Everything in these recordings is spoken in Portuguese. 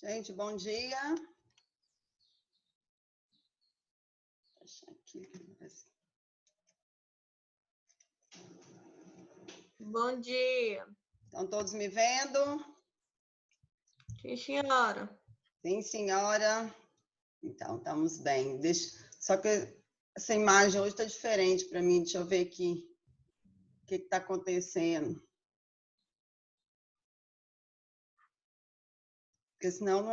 Gente, bom dia. Deixa aqui. Bom dia. Estão todos me vendo? Sim, senhora. Sim, senhora. Então, estamos bem. Só que essa imagem hoje está diferente para mim. Deixa eu ver aqui o que está acontecendo. Porque senão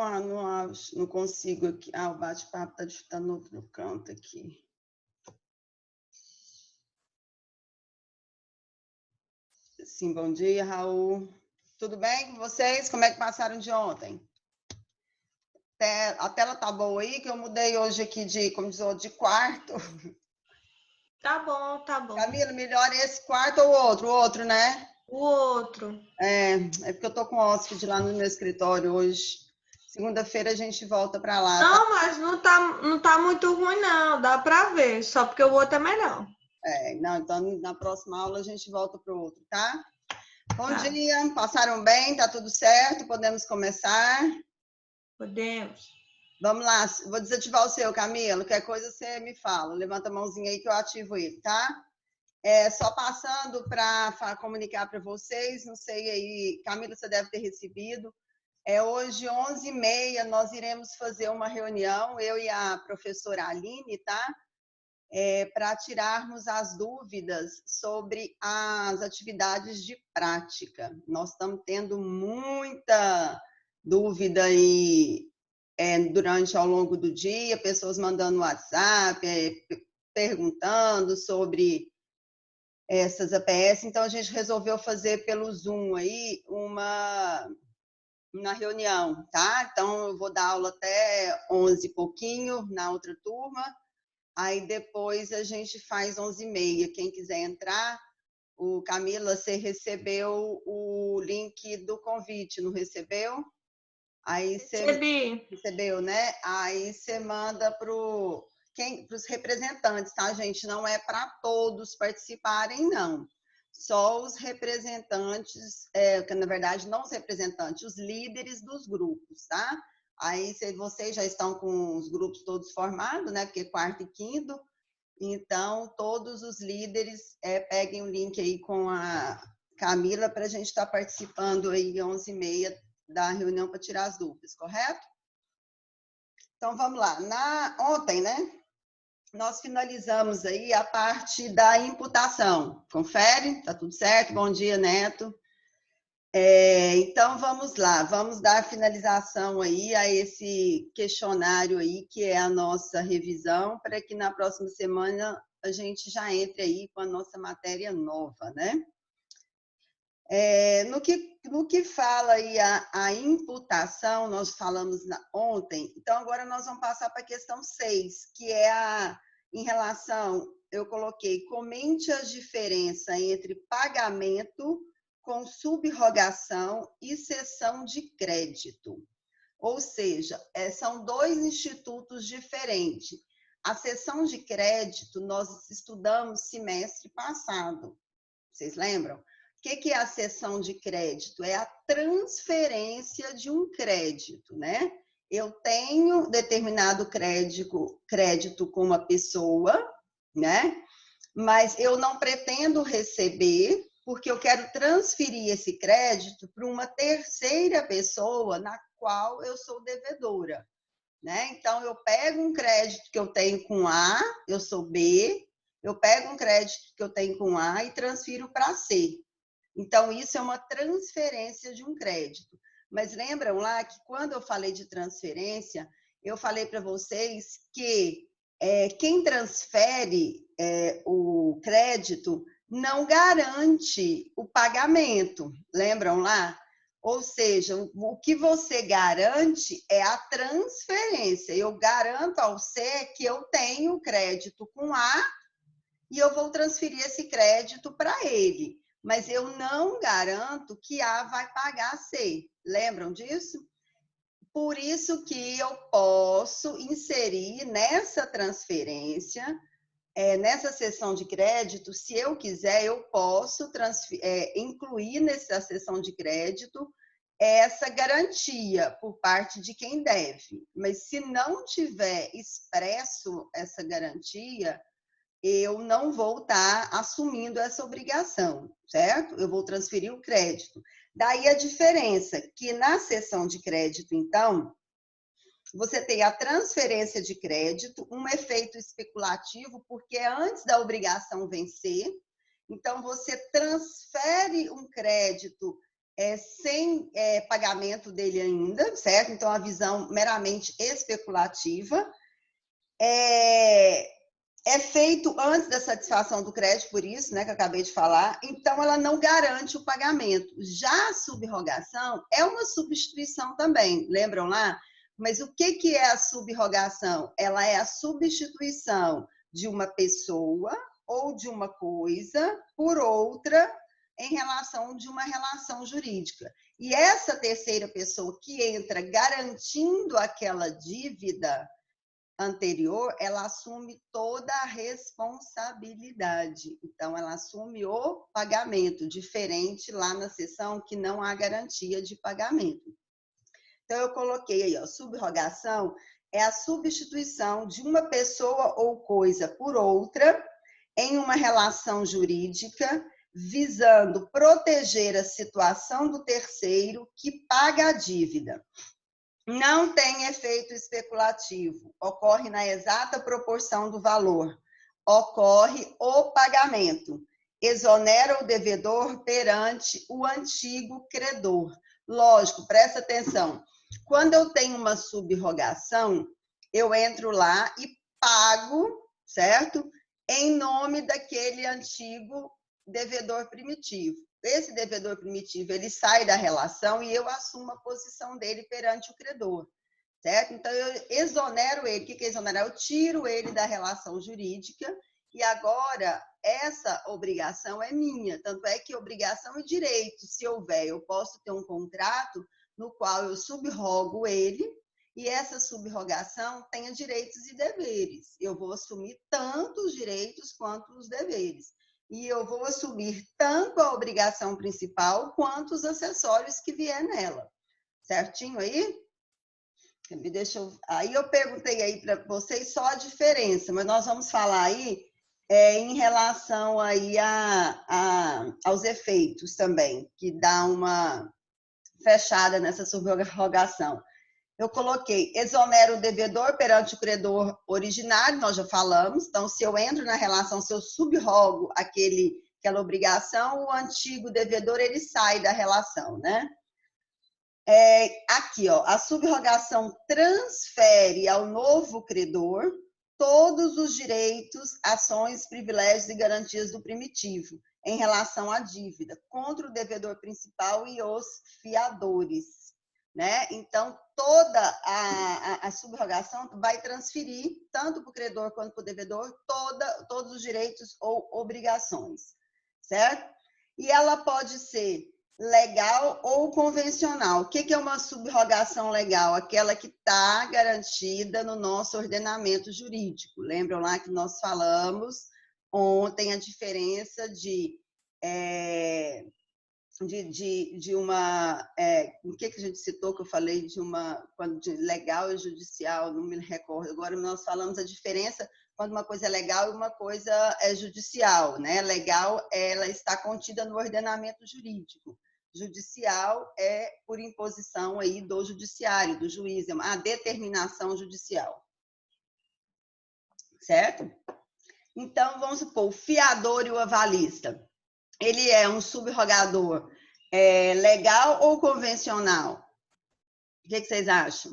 não consigo aqui. Ah, o bate-papo está no canto aqui. Sim, bom dia, Raul. Tudo bem com vocês? Como é que passaram de ontem? A tela tá boa aí, que eu mudei hoje aqui de quarto. Tá bom, tá bom. Camila, melhor esse quarto ou o outro? O outro, né? O outro. É porque eu tô com hóspede lá no meu escritório hoje. Segunda-feira a gente volta para lá, tá? Não, mas não tá muito ruim, não. Dá pra ver. Só porque o outro é melhor. Não, então na próxima aula a gente volta pro outro, tá? Bom Tá. dia, passaram bem? Tá tudo certo? Podemos começar? Podemos. Vamos lá, vou desativar o seu, Camila. Qualquer coisa você me fala. Levanta a mãozinha aí que eu ativo ele, tá? Só passando para comunicar para vocês, não sei aí, Camila, você deve ter recebido. Hoje, 11h30, nós iremos fazer uma reunião, eu e a professora Aline, tá? Para tirarmos as dúvidas sobre as atividades de prática. Nós estamos tendo muita dúvida aí durante ao longo do dia, pessoas mandando WhatsApp, perguntando sobre essas APS, então a gente resolveu fazer pelo Zoom aí uma reunião, tá? Então eu vou dar aula até 11 e pouquinho na outra turma, aí depois a gente faz 11h30. Quem quiser entrar, Camila, você recebeu o link do convite, não recebeu? Aí você Recebi. recebeu, né? Aí você manda para os representantes, tá, gente? Não é para todos participarem, não. Só os representantes, que na verdade não os representantes, os líderes dos grupos, tá? Aí vocês já estão com os grupos todos formados, né? Porque quarto e quinto. Então, todos os líderes peguem o link aí com a Camila para a gente estar participando aí 11h30 da reunião para tirar as dúvidas, correto? Então, vamos lá. Ontem, né, nós finalizamos aí a parte da imputação. Confere? Tá tudo certo? Bom dia, Neto. Então, vamos lá. Vamos dar finalização aí a esse questionário aí, que é a nossa revisão, para que na próxima semana a gente já entre aí com a nossa matéria nova, né? No que fala aí a imputação, nós falamos ontem, então agora nós vamos passar para a questão 6, que é em relação, eu coloquei, comente a diferença entre pagamento com subrogação e cessão de crédito. Ou seja, são dois institutos diferentes. A cessão de crédito nós estudamos semestre passado, vocês lembram? O que é a cessão de crédito? É a transferência de um crédito, né? Eu tenho determinado crédito com uma pessoa, né? Mas eu não pretendo receber, porque eu quero transferir esse crédito para uma terceira pessoa na qual eu sou devedora, né? Então, eu pego um crédito que eu tenho com A, eu sou B, eu pego um crédito que eu tenho com A e transfiro para C. Então, isso é uma transferência de um crédito. Mas lembram lá que quando eu falei de transferência, eu falei para vocês que quem transfere o crédito não garante o pagamento. Lembram lá? Ou seja, o que você garante é a transferência. Eu garanto ao C que eu tenho crédito com A e eu vou transferir esse crédito para ele. Mas eu não garanto que A vai pagar C. Lembram disso? Por isso que eu posso inserir nessa transferência, nessa cessão de crédito, se eu quiser, eu posso incluir nessa cessão de crédito essa garantia por parte de quem deve. Mas se não tiver expresso essa garantia, eu não vou estar assumindo essa obrigação, certo? Eu vou transferir o crédito. Daí a diferença, que na cessão de crédito, então, você tem a transferência de crédito, um efeito especulativo, porque é antes da obrigação vencer. Então, você transfere um crédito sem pagamento dele ainda, certo? Então, a visão meramente especulativa. É feito antes da satisfação do crédito, por isso, né, que eu acabei de falar, então ela não garante o pagamento. Já a subrogação é uma substituição também, lembram lá? Mas o que é a subrogação? Ela é a substituição de uma pessoa ou de uma coisa por outra em relação de uma relação jurídica. E essa terceira pessoa que entra garantindo aquela dívida anterior, ela assume toda a responsabilidade. Então, ela assume o pagamento, diferente lá na seção que não há garantia de pagamento. Então, eu coloquei aí, ó, subrogação é a substituição de uma pessoa ou coisa por outra em uma relação jurídica, visando proteger a situação do terceiro que paga a dívida. Não tem efeito especulativo, ocorre na exata proporção do valor, ocorre o pagamento, exonera o devedor perante o antigo credor. Lógico, presta atenção, quando eu tenho uma subrogação, eu entro lá e pago, certo? Em nome daquele antigo devedor primitivo. Esse devedor primitivo, ele sai da relação e eu assumo a posição dele perante o credor, certo? Então, eu exonero ele. O que é exonerar? Eu tiro ele da relação jurídica e agora essa obrigação é minha. Tanto é que obrigação e direito, se houver, eu posso ter um contrato no qual eu subrogo ele e essa subrogação tenha direitos e deveres. Eu vou assumir tanto os direitos quanto os deveres. E eu vou assumir tanto a obrigação principal quanto os acessórios que vier nela. Certinho aí? Aí eu perguntei aí para vocês só a diferença, mas nós vamos falar aí em relação aí aos efeitos também, que dá uma fechada nessa subrogação. Eu coloquei, exonera o devedor perante o credor originário, nós já falamos. Então, se eu entro na relação, se eu subrogo aquela obrigação, o antigo devedor, ele sai da relação, né? Aqui, ó, a subrogação transfere ao novo credor todos os direitos, ações, privilégios e garantias do primitivo em relação à dívida, contra o devedor principal e os fiadores. Né? Então, toda a subrogação vai transferir, tanto para o credor quanto para o devedor, todos os direitos ou obrigações, certo? E ela pode ser legal ou convencional. O que é uma subrogação legal? Aquela que está garantida no nosso ordenamento jurídico. Lembram lá que nós falamos ontem a diferença de uma... o que a gente citou, que eu falei de legal e judicial, não me recordo. Agora nós falamos a diferença quando uma coisa é legal e uma coisa é judicial, né? Legal, ela está contida no ordenamento jurídico. Judicial é por imposição aí do judiciário, do juiz, é uma determinação judicial. Certo? Então, vamos supor, o fiador e o avalista. Ele é um subrogador legal ou convencional? O que vocês acham?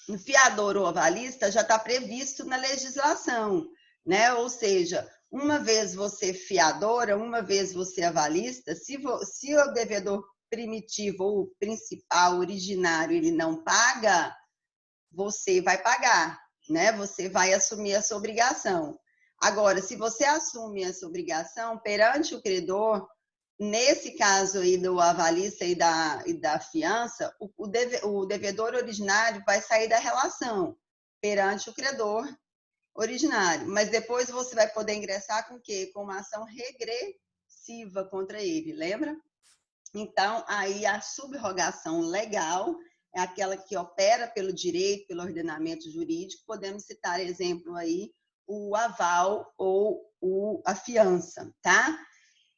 O fiador ou avalista já está previsto na legislação, né? Ou seja, uma vez você fiadora, uma vez você avalista, se o devedor primitivo ou principal, originário, ele não paga, você vai pagar, né? Você vai assumir essa obrigação. Agora, se você assume essa obrigação perante o credor, nesse caso aí do avalista e da fiança, o devedor originário vai sair da relação perante o credor originário, mas depois você vai poder ingressar com o quê? Com uma ação regressiva contra ele, lembra? Então, aí a subrrogação legal é aquela que opera pelo direito, pelo ordenamento jurídico. Podemos citar exemplo aí, o aval ou a fiança, tá?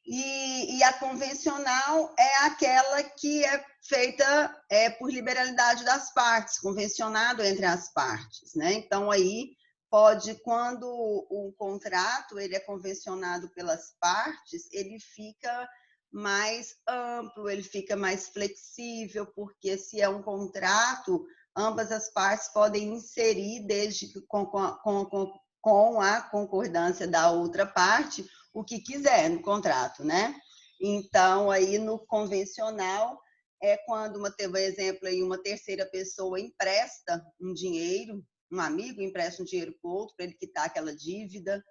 E a convencional é aquela que é feita por liberalidade das partes, convencionado entre as partes, né? Então, aí pode, quando o contrato ele é convencionado pelas partes, ele fica mais amplo, ele fica mais flexível, porque se é um contrato, ambas as partes podem inserir, desde que com a concordância da outra parte, o que quiser no contrato, né? Então, aí no convencional, é quando, por exemplo, aí uma terceira pessoa empresta um dinheiro, um amigo empresta um dinheiro para o outro, para ele quitar aquela dívida,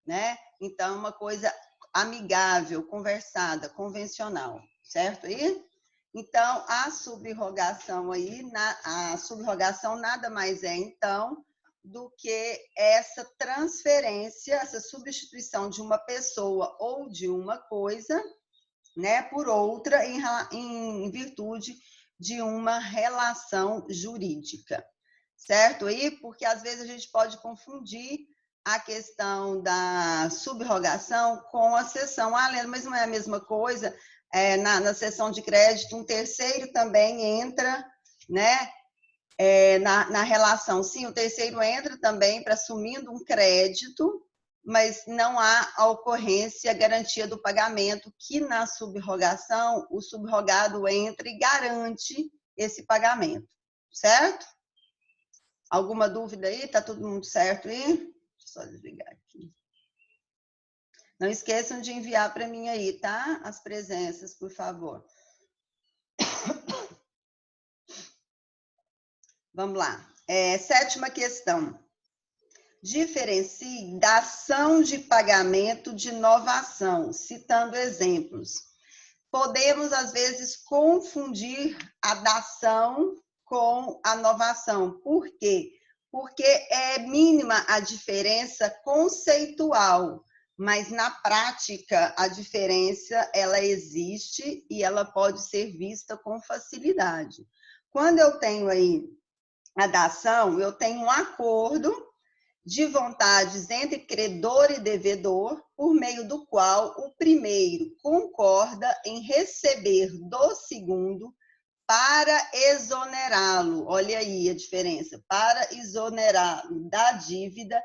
né? Então, uma coisa amigável, conversada, convencional, certo aí? Então, a subrrogação aí, a subrrogação nada mais é, então, do que essa transferência, essa substituição de uma pessoa ou de uma coisa, né, por outra em virtude de uma relação jurídica, certo aí? Porque às vezes a gente pode confundir a questão da subrrogação com a cessão. Ah, Leandro, mas não é a mesma coisa? Na cessão de crédito, um terceiro também entra, né? Na relação. Sim, o terceiro entra também para assumindo um crédito, mas não há a ocorrência, a garantia do pagamento, que na subrrogação o subrrogado entra e garante esse pagamento, certo? Alguma dúvida aí? Tá todo mundo certo aí? Deixa eu só desligar aqui. Não esqueçam de enviar para mim aí, tá? As presenças, por favor. Vamos lá. Sétima questão. Diferencie da ação de pagamento de novação, citando exemplos. Podemos, às vezes, confundir a dação com a novação. Por quê? Porque é mínima a diferença conceitual, mas na prática a diferença ela existe e ela pode ser vista com facilidade. Quando eu tenho aí a dação, eu tenho um acordo de vontades entre credor e devedor, por meio do qual o primeiro concorda em receber do segundo para exonerá-lo, olha aí a diferença, para exonerá-lo da dívida,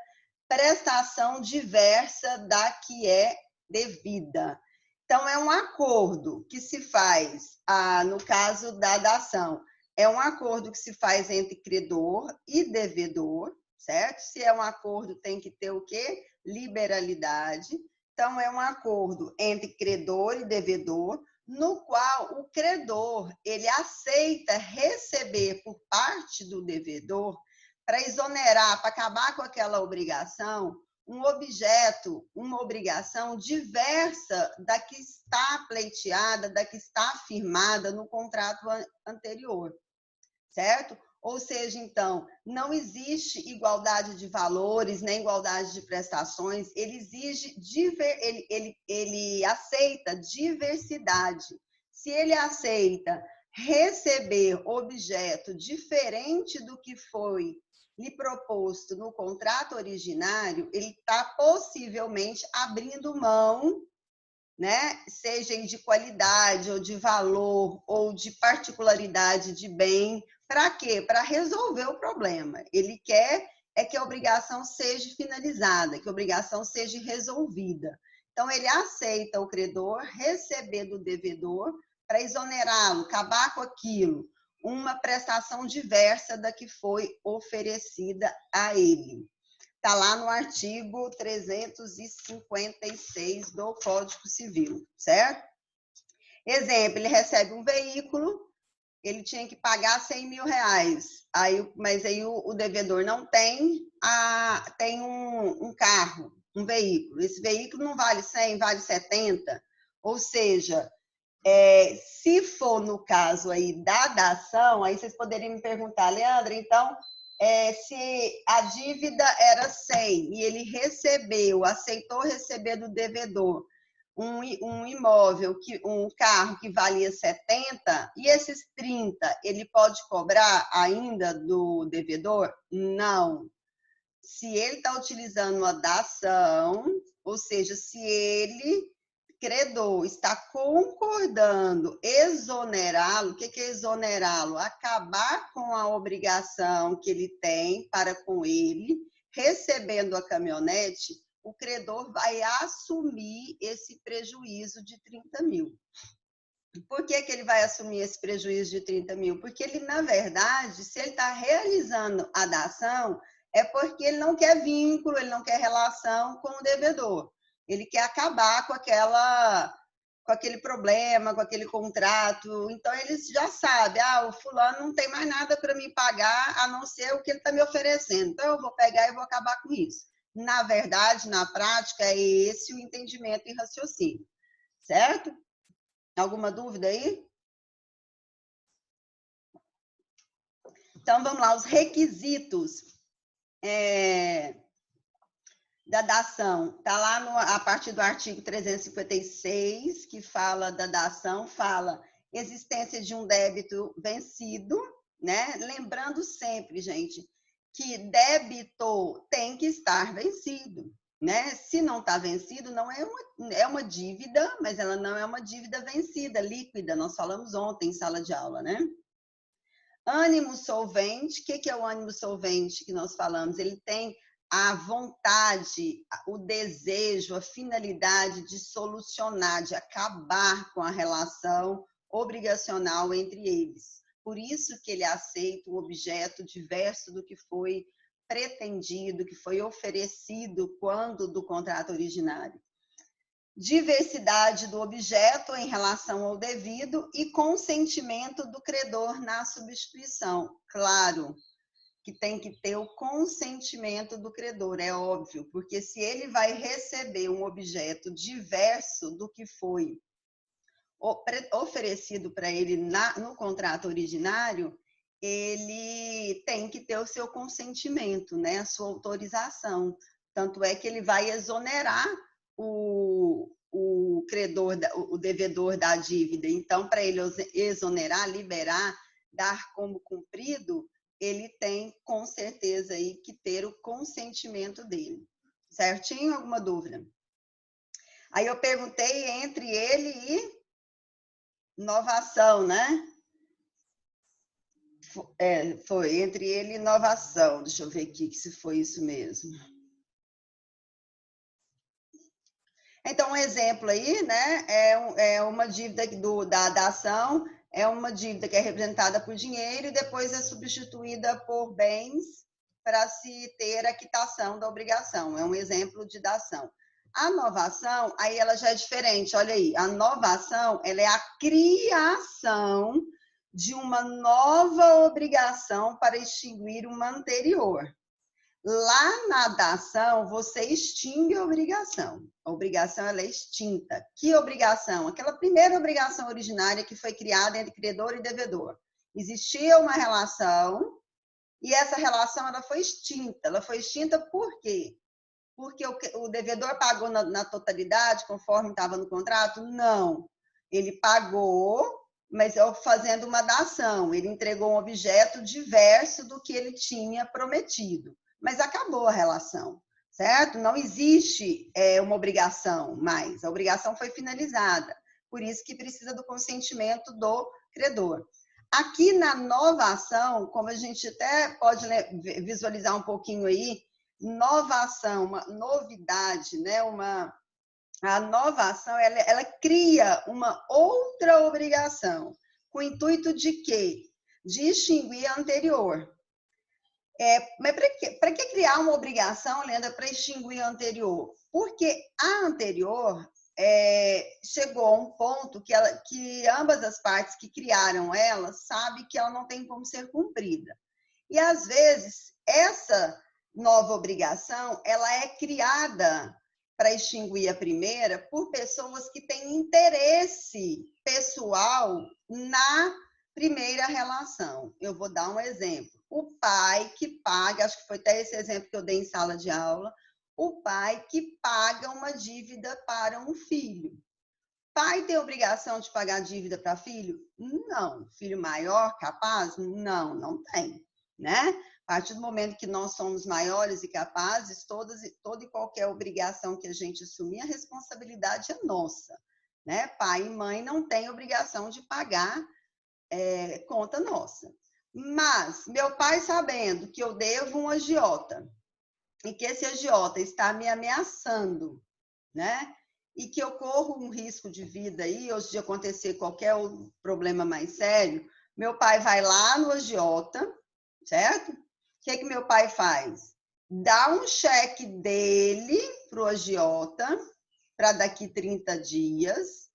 prestação diversa da que é devida. Então, é um acordo que se faz, no caso da dação, é um acordo que se faz entre credor e devedor, certo? Se é um acordo, tem que ter o quê? Liberalidade. Então, é um acordo entre credor e devedor, no qual o credor ele aceita receber por parte do devedor, para exonerar, para acabar com aquela obrigação, um objeto, uma obrigação diversa da que está pleiteada, da que está firmada no contrato anterior, certo? Ou seja, então, não existe igualdade de valores, nem igualdade de prestações, ele exige, ele aceita diversidade. Se ele aceita receber objeto diferente do que foi lhe proposto no contrato originário, ele está possivelmente abrindo mão, né? Seja de qualidade, ou de valor, ou de particularidade de bem. Para quê? Para resolver o problema. Ele quer que a obrigação seja finalizada, que a obrigação seja resolvida. Então, ele aceita o credor receber do devedor para exonerá-lo, acabar com aquilo, uma prestação diversa da que foi oferecida a ele. Está lá no artigo 356 do Código Civil, certo? Exemplo, ele recebe um veículo, ele tinha que pagar 100 mil reais, mas aí o devedor não tem, tem um carro, um veículo. Esse veículo não vale 100, vale 70, ou seja, se for no caso aí da dação, aí vocês poderiam me perguntar, Leandra, então, se a dívida era 100 e ele aceitou receber do devedor, um imóvel, um carro que valia 70, e esses 30 ele pode cobrar ainda do devedor? Não. Se ele está utilizando uma dação, ou seja, se ele, credor, está concordando exonerá-lo, o que é exonerá-lo? Acabar com a obrigação que ele tem para com ele, recebendo a caminhonete, o credor vai assumir esse prejuízo de 30 mil. Por que ele vai assumir esse prejuízo de 30 mil? Porque ele, na verdade, se ele está realizando a dação, é porque ele não quer vínculo, ele não quer relação com o devedor. Ele quer acabar com aquele problema, com aquele contrato. Então, eles já sabem, o fulano não tem mais nada para me pagar, a não ser o que ele está me oferecendo. Então, eu vou pegar e vou acabar com isso. Na verdade, na prática, é esse o entendimento e raciocínio. Certo? Alguma dúvida aí? Então, vamos lá, os requisitos da dação. Está lá a partir do artigo 356, que fala da dação, fala existência de um débito vencido, né? Lembrando sempre, gente, que débito tem que estar vencido, né? Se não está vencido, não é uma dívida, mas ela não é uma dívida vencida, líquida. Nós falamos ontem em sala de aula, né? Ânimo solvente, o que é o ânimo solvente que nós falamos? Ele tem a vontade, o desejo, a finalidade de solucionar, de acabar com a relação obrigacional entre eles. Por isso que ele aceita o objeto diverso do que foi pretendido, que foi oferecido quando do contrato originário. Diversidade do objeto em relação ao devido e consentimento do credor na substituição. Claro que tem que ter o consentimento do credor, é óbvio, porque se ele vai receber um objeto diverso do que foi oferecido para ele no contrato originário, ele tem que ter o seu consentimento, né? A sua autorização. Tanto é que ele vai exonerar o credor, o devedor da dívida. Então, para ele exonerar, liberar, dar como cumprido, ele tem com certeza aí que ter o consentimento dele. Certinho? Alguma dúvida? Aí eu perguntei entre ele e inovação, né? Foi entre ele e inovação. Deixa eu ver aqui se foi isso mesmo. Então, um exemplo aí, né? É uma dívida da ação, é uma dívida que é representada por dinheiro e depois é substituída por bens para se ter a quitação da obrigação. É um exemplo de dação. A novação, aí ela já é diferente. Olha aí, a novação, ela é a criação de uma nova obrigação para extinguir uma anterior. Lá na dação, você extingue a obrigação. A obrigação ela é extinta. Que obrigação? Aquela primeira obrigação originária que foi criada entre credor e devedor. Existia uma relação e essa relação ela foi extinta. Ela foi extinta por quê? Porque o devedor pagou na totalidade, conforme estava no contrato? Não. Ele pagou, mas fazendo uma dação. Ele entregou um objeto diverso do que ele tinha prometido. Mas acabou a relação, certo? Não existe uma obrigação mais. A obrigação foi finalizada. Por isso que precisa do consentimento do credor. Aqui na nova ação, como a gente até pode visualizar um pouquinho aí, novação, uma novidade, né? A nova ação, ela cria uma outra obrigação, com o intuito de quê? De extinguir a anterior. Mas para que criar uma obrigação, Lenda, para extinguir a anterior? Porque a anterior chegou a um ponto que ambas as partes que criaram ela sabem que ela não tem como ser cumprida. E, às vezes, essa nova obrigação, ela é criada para extinguir a primeira por pessoas que têm interesse pessoal na primeira relação. Eu vou dar um exemplo. O pai que paga, acho que foi até esse exemplo que eu dei em sala de aula, o pai que paga uma dívida para um filho. Pai tem obrigação de pagar dívida para filho? Não. Filho maior, capaz? Não, não tem, né? A partir do momento que nós somos maiores e capazes, toda e qualquer obrigação que a gente assumir, a responsabilidade é nossa, né? Pai e mãe não têm obrigação de pagar conta nossa. Mas meu pai, sabendo que eu devo um agiota e que esse agiota está me ameaçando, né? E que eu corro um risco de vida aí, ou de acontecer qualquer problema mais sério, meu pai vai lá no agiota, certo? O que que meu pai faz? Dá um cheque dele para o agiota para daqui 30 dias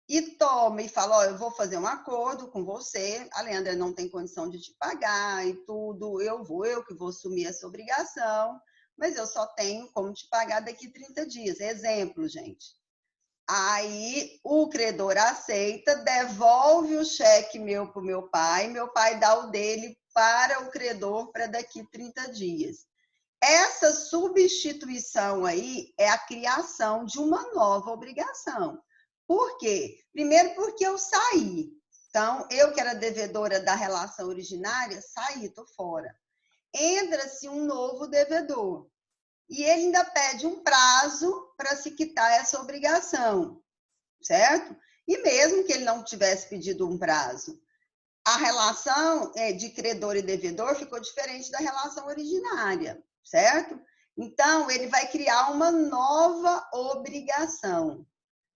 e toma e fala, ó, eu vou fazer um acordo com você, a Leandra não tem condição de te pagar e tudo, eu que vou assumir essa obrigação, mas eu só tenho como te pagar daqui 30 dias. Exemplo, gente. Aí o credor aceita, devolve o cheque meu para o meu pai dá o dele para o credor para daqui 30 dias. Essa substituição aí é a criação de uma nova obrigação. Por quê? Primeiro porque eu saí. Então, eu que era devedora da relação originária, saí, estou fora. Entra-se um novo devedor. E ele ainda pede um prazo para se quitar essa obrigação, certo? E mesmo que ele não tivesse pedido um prazo, a relação de credor e devedor ficou diferente da relação originária, certo? Então, ele vai criar uma nova obrigação.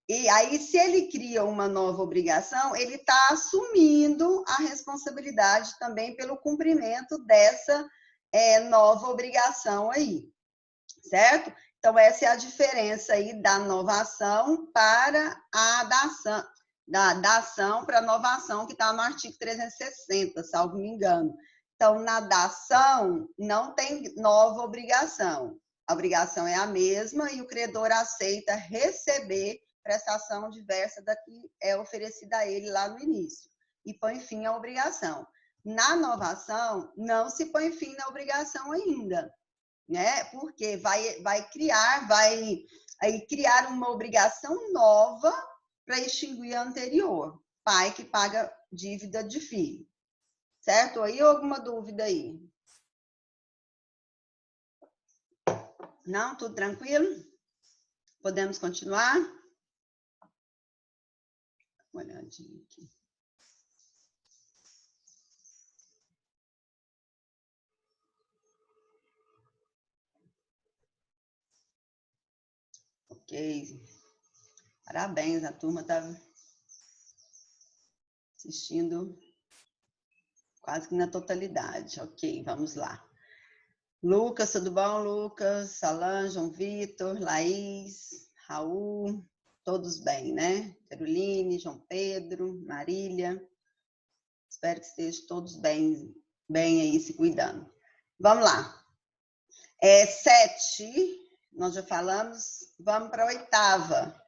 E aí, se ele cria uma nova obrigação, ele está assumindo a responsabilidade também pelo cumprimento dessa nova obrigação aí, certo? Então, essa é a diferença aí da novação para a dação, da ação para a novação, que está no artigo 360, salvo me engano. Então, na dação, não tem nova obrigação. A obrigação é a mesma e o credor aceita receber prestação diversa da que é oferecida a ele lá no início e põe fim à obrigação. Na novação, não se põe fim na obrigação ainda, né? Porque vai criar uma obrigação nova para extinguir a anterior. Pai que paga dívida de filho. Certo? Aí alguma dúvida aí? Não? Tudo tranquilo? Podemos continuar? Uma olhadinha aqui. Ok. Parabéns, a turma está assistindo quase que na totalidade. Ok, vamos lá. Lucas, tudo bom, Lucas? Salan, João Vitor, Laís, Raul, todos bem, né? Caroline, João Pedro, Marília. Espero que estejam todos bem aí, se cuidando. Vamos lá. 7, nós já falamos, vamos para a 8ª.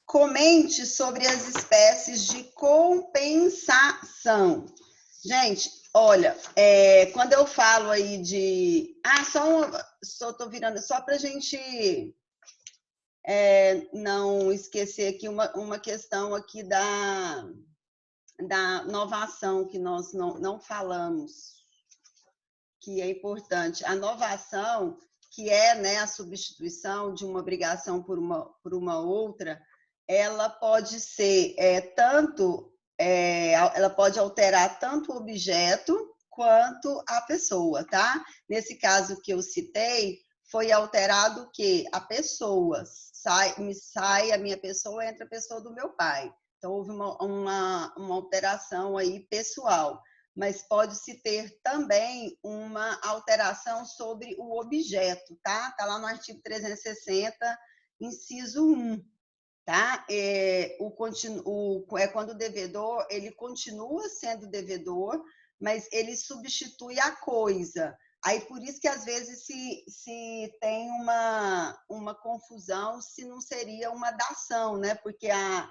Comente sobre as espécies de compensação. Gente, olha, quando eu falo aí de... só estou virando, só para a gente não esquecer aqui uma questão aqui da novação, que nós não falamos, que é importante. A novação, que é, né, a substituição de uma obrigação por uma outra, ela pode ser ela pode alterar tanto o objeto quanto a pessoa, tá? Nesse caso que eu citei, foi alterado o quê? A pessoa. Sai a minha pessoa, entra a pessoa do meu pai. Então, houve uma alteração aí pessoal. Mas pode-se ter também uma alteração sobre o objeto, tá? Está lá no artigo 360, inciso 1. Tá? Quando o devedor, ele continua sendo devedor, mas ele substitui a coisa. Aí, por isso que, às vezes, se tem uma confusão, se não seria uma dação, né? Porque a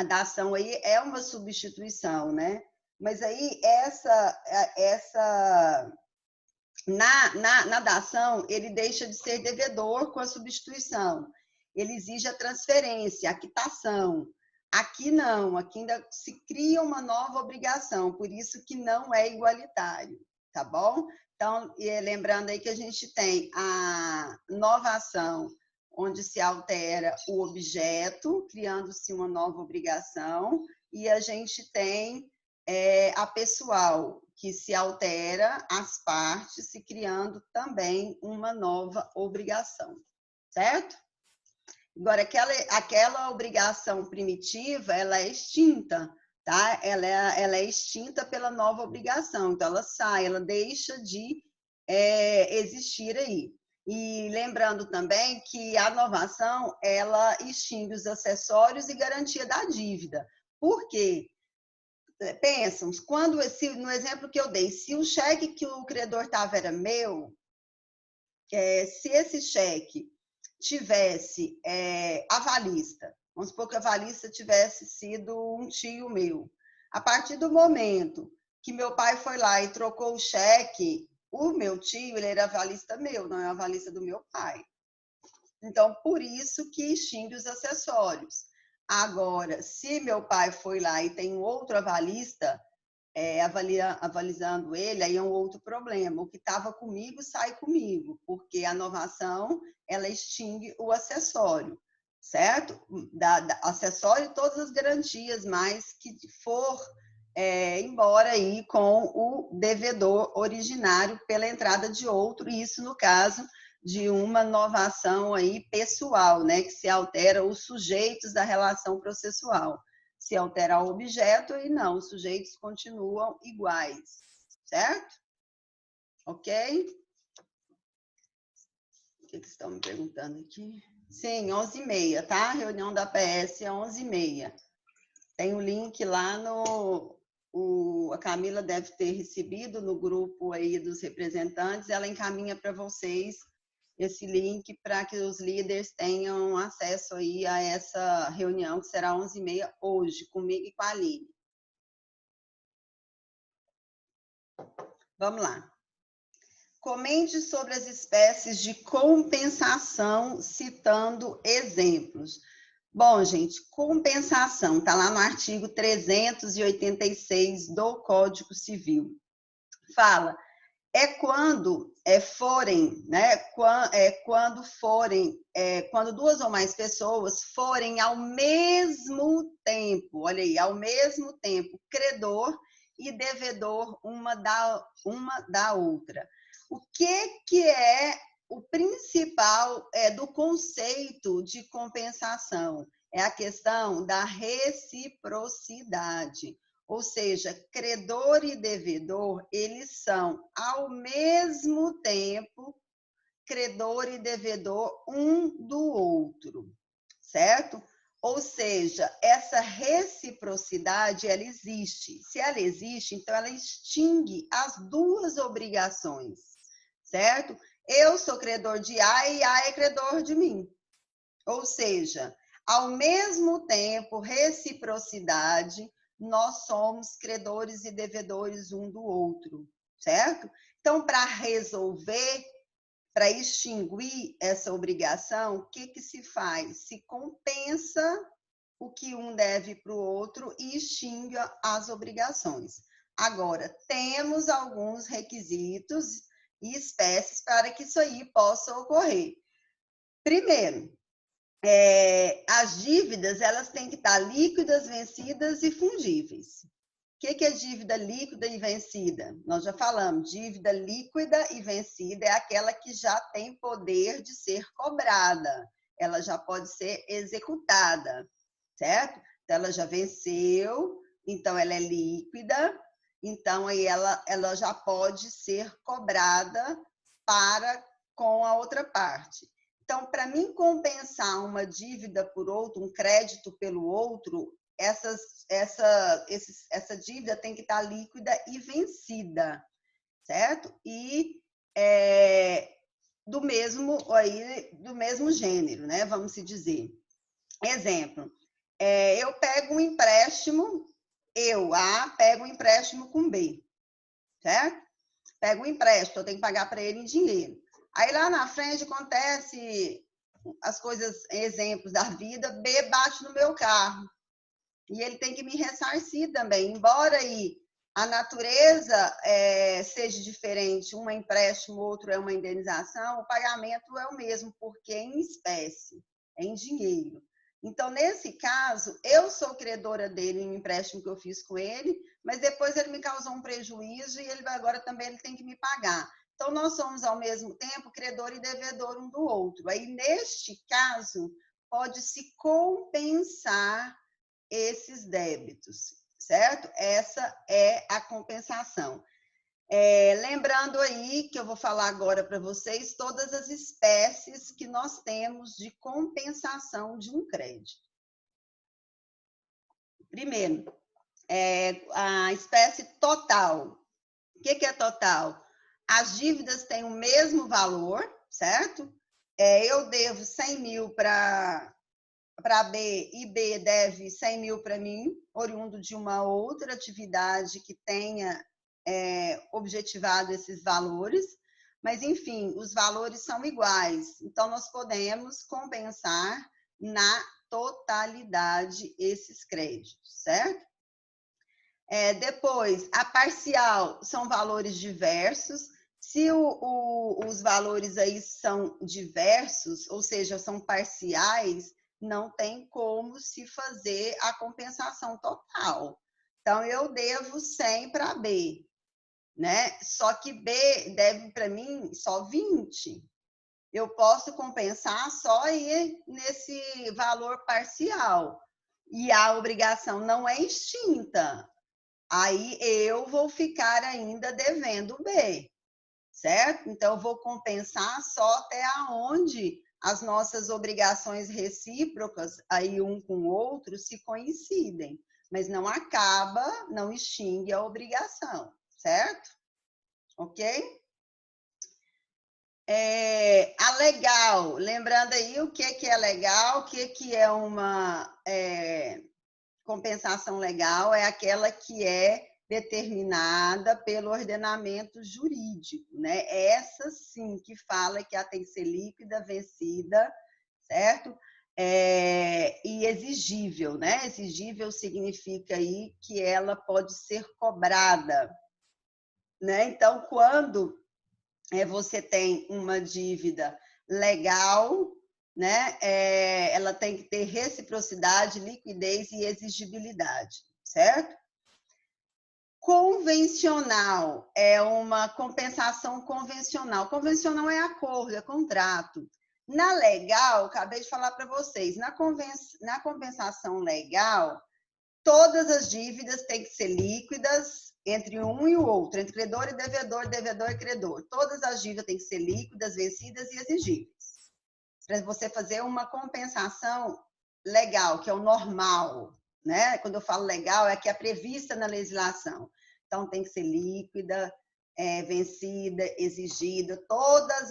dação aí é uma substituição, né? Mas aí, Na dação, ele deixa de ser devedor com a substituição. Ele exige a transferência, a quitação. Aqui não, aqui ainda se cria uma nova obrigação, por isso que não é igualitário, tá bom? Então, lembrando aí que a gente tem a novação, onde se altera o objeto, criando-se uma nova obrigação, e a gente tem a pessoal, que se altera as partes, se criando também uma nova obrigação, certo? Agora, aquela obrigação primitiva, ela é extinta, tá? Ela é extinta pela nova obrigação, então ela sai, ela deixa de existir aí. E lembrando também que a novação, ela extingue os acessórios e garantia da dívida. Por quê? Pensam, no exemplo que eu dei, se o cheque que o credor estava era meu, se esse cheque tivesse avalista, vamos supor que a avalista tivesse sido um tio meu, a partir do momento que meu pai foi lá e trocou o cheque, o meu tio, ele era avalista meu, não é avalista do meu pai. Então, por isso que extingue os acessórios. Agora, se meu pai foi lá e tem um outro avalista avalizando ele, aí é um outro problema. O que estava comigo sai comigo, porque a novação, ela extingue o acessório, certo? Acessório e todas as garantias, mais que for embora aí com o devedor originário pela entrada de outro, e isso no caso de uma novação aí pessoal, né, que se altera os sujeitos da relação processual. Se alterar o objeto, e não, os sujeitos continuam iguais, certo? Ok? O que estão me perguntando aqui? Sim, 11h30, tá? A reunião da PS é 11h30. Tem o link lá a Camila deve ter recebido no grupo aí dos representantes, ela encaminha para vocês esse link para que os líderes tenham acesso aí a essa reunião, que será 11h30 hoje, comigo e com a Aline. Vamos lá. Comente sobre as espécies de compensação, citando exemplos. Bom, gente, compensação está lá no artigo 386 do Código Civil. Fala, quando forem, né? Quando duas ou mais pessoas forem ao mesmo tempo, olha aí, ao mesmo tempo, credor e devedor uma da outra. O que é o principal do conceito de compensação? É a questão da reciprocidade. Ou seja, credor e devedor, eles são, ao mesmo tempo, credor e devedor um do outro, certo? Ou seja, essa reciprocidade, ela existe. Se ela existe, então ela extingue as duas obrigações, certo? Eu sou credor de A e A é credor de mim. Ou seja, ao mesmo tempo, reciprocidade, nós somos credores e devedores um do outro, certo? Então, para resolver, para extinguir essa obrigação, o que se faz? Se compensa o que um deve para o outro e extingue as obrigações. Agora, temos alguns requisitos e espécies para que isso aí possa ocorrer. Primeiro, as dívidas, elas têm que estar líquidas, vencidas e fungíveis. O que é dívida líquida e vencida? Nós já falamos, dívida líquida e vencida é aquela que já tem poder de ser cobrada, ela já pode ser executada, certo? Então, ela já venceu, então ela é líquida, então aí ela já pode ser cobrada com a outra parte. Então, para mim compensar uma dívida por outro, um crédito pelo outro, essa dívida tem que estar líquida e vencida, certo? E do mesmo gênero, né? Vamos se dizer. Exemplo, eu pego um empréstimo, A pego um empréstimo com B, certo? pego um empréstimo, eu tenho que pagar para ele em dinheiro. Aí lá na frente acontece as coisas, exemplos da vida, B bate no meu carro. E ele tem que me ressarcir também, embora aí a natureza seja diferente, um é empréstimo, outro é uma indenização, o pagamento é o mesmo, porque é em espécie, é em dinheiro. Então, nesse caso, eu sou credora dele em um empréstimo que eu fiz com ele, mas depois ele me causou um prejuízo e agora também ele tem que me pagar. Então, nós somos, ao mesmo tempo, credor e devedor um do outro. Aí, neste caso, pode-se compensar esses débitos, certo? Essa é a compensação. Lembrando aí que eu vou falar agora para vocês todas as espécies que nós temos de compensação de um crédito. Primeiro, a espécie total. O que é total? As dívidas têm o mesmo valor, certo? Eu devo 100 mil para B e B deve 100 mil para mim, oriundo de uma outra atividade que tenha objetivado esses valores, mas, enfim, os valores são iguais. Então, nós podemos compensar na totalidade esses créditos, certo? Depois, a parcial são valores diversos. Se os valores aí são diversos, ou seja, são parciais, não tem como se fazer a compensação total. Então, eu devo 100 para B, né? Só que B deve para mim só 20. Eu posso compensar só aí nesse valor parcial. E a obrigação não é extinta. Aí eu vou ficar ainda devendo B, certo? Então, eu vou compensar só até aonde as nossas obrigações recíprocas, aí um com o outro, se coincidem. Mas não acaba, não extingue a obrigação, certo? Ok? A legal, lembrando aí o que é legal, o que é uma compensação legal, é aquela que é determinada pelo ordenamento jurídico, né? Essa sim que fala que ela tem que ser líquida, vencida, certo? E exigível, né? Exigível significa aí que ela pode ser cobrada, né? Então, quando você tem uma dívida legal, né? Ela tem que ter reciprocidade, liquidez e exigibilidade, certo? Convencional é uma compensação convencional. Convencional é acordo, é contrato. Na legal, acabei de falar para vocês, na compensação legal, todas as dívidas têm que ser líquidas entre um e o outro, entre credor e devedor, devedor e credor. Todas as dívidas têm que ser líquidas, vencidas e exigíveis. Para você fazer uma compensação legal, que é o normal, né? Quando eu falo legal, é que é prevista na legislação. Então, tem que ser líquida, vencida, exigida, todas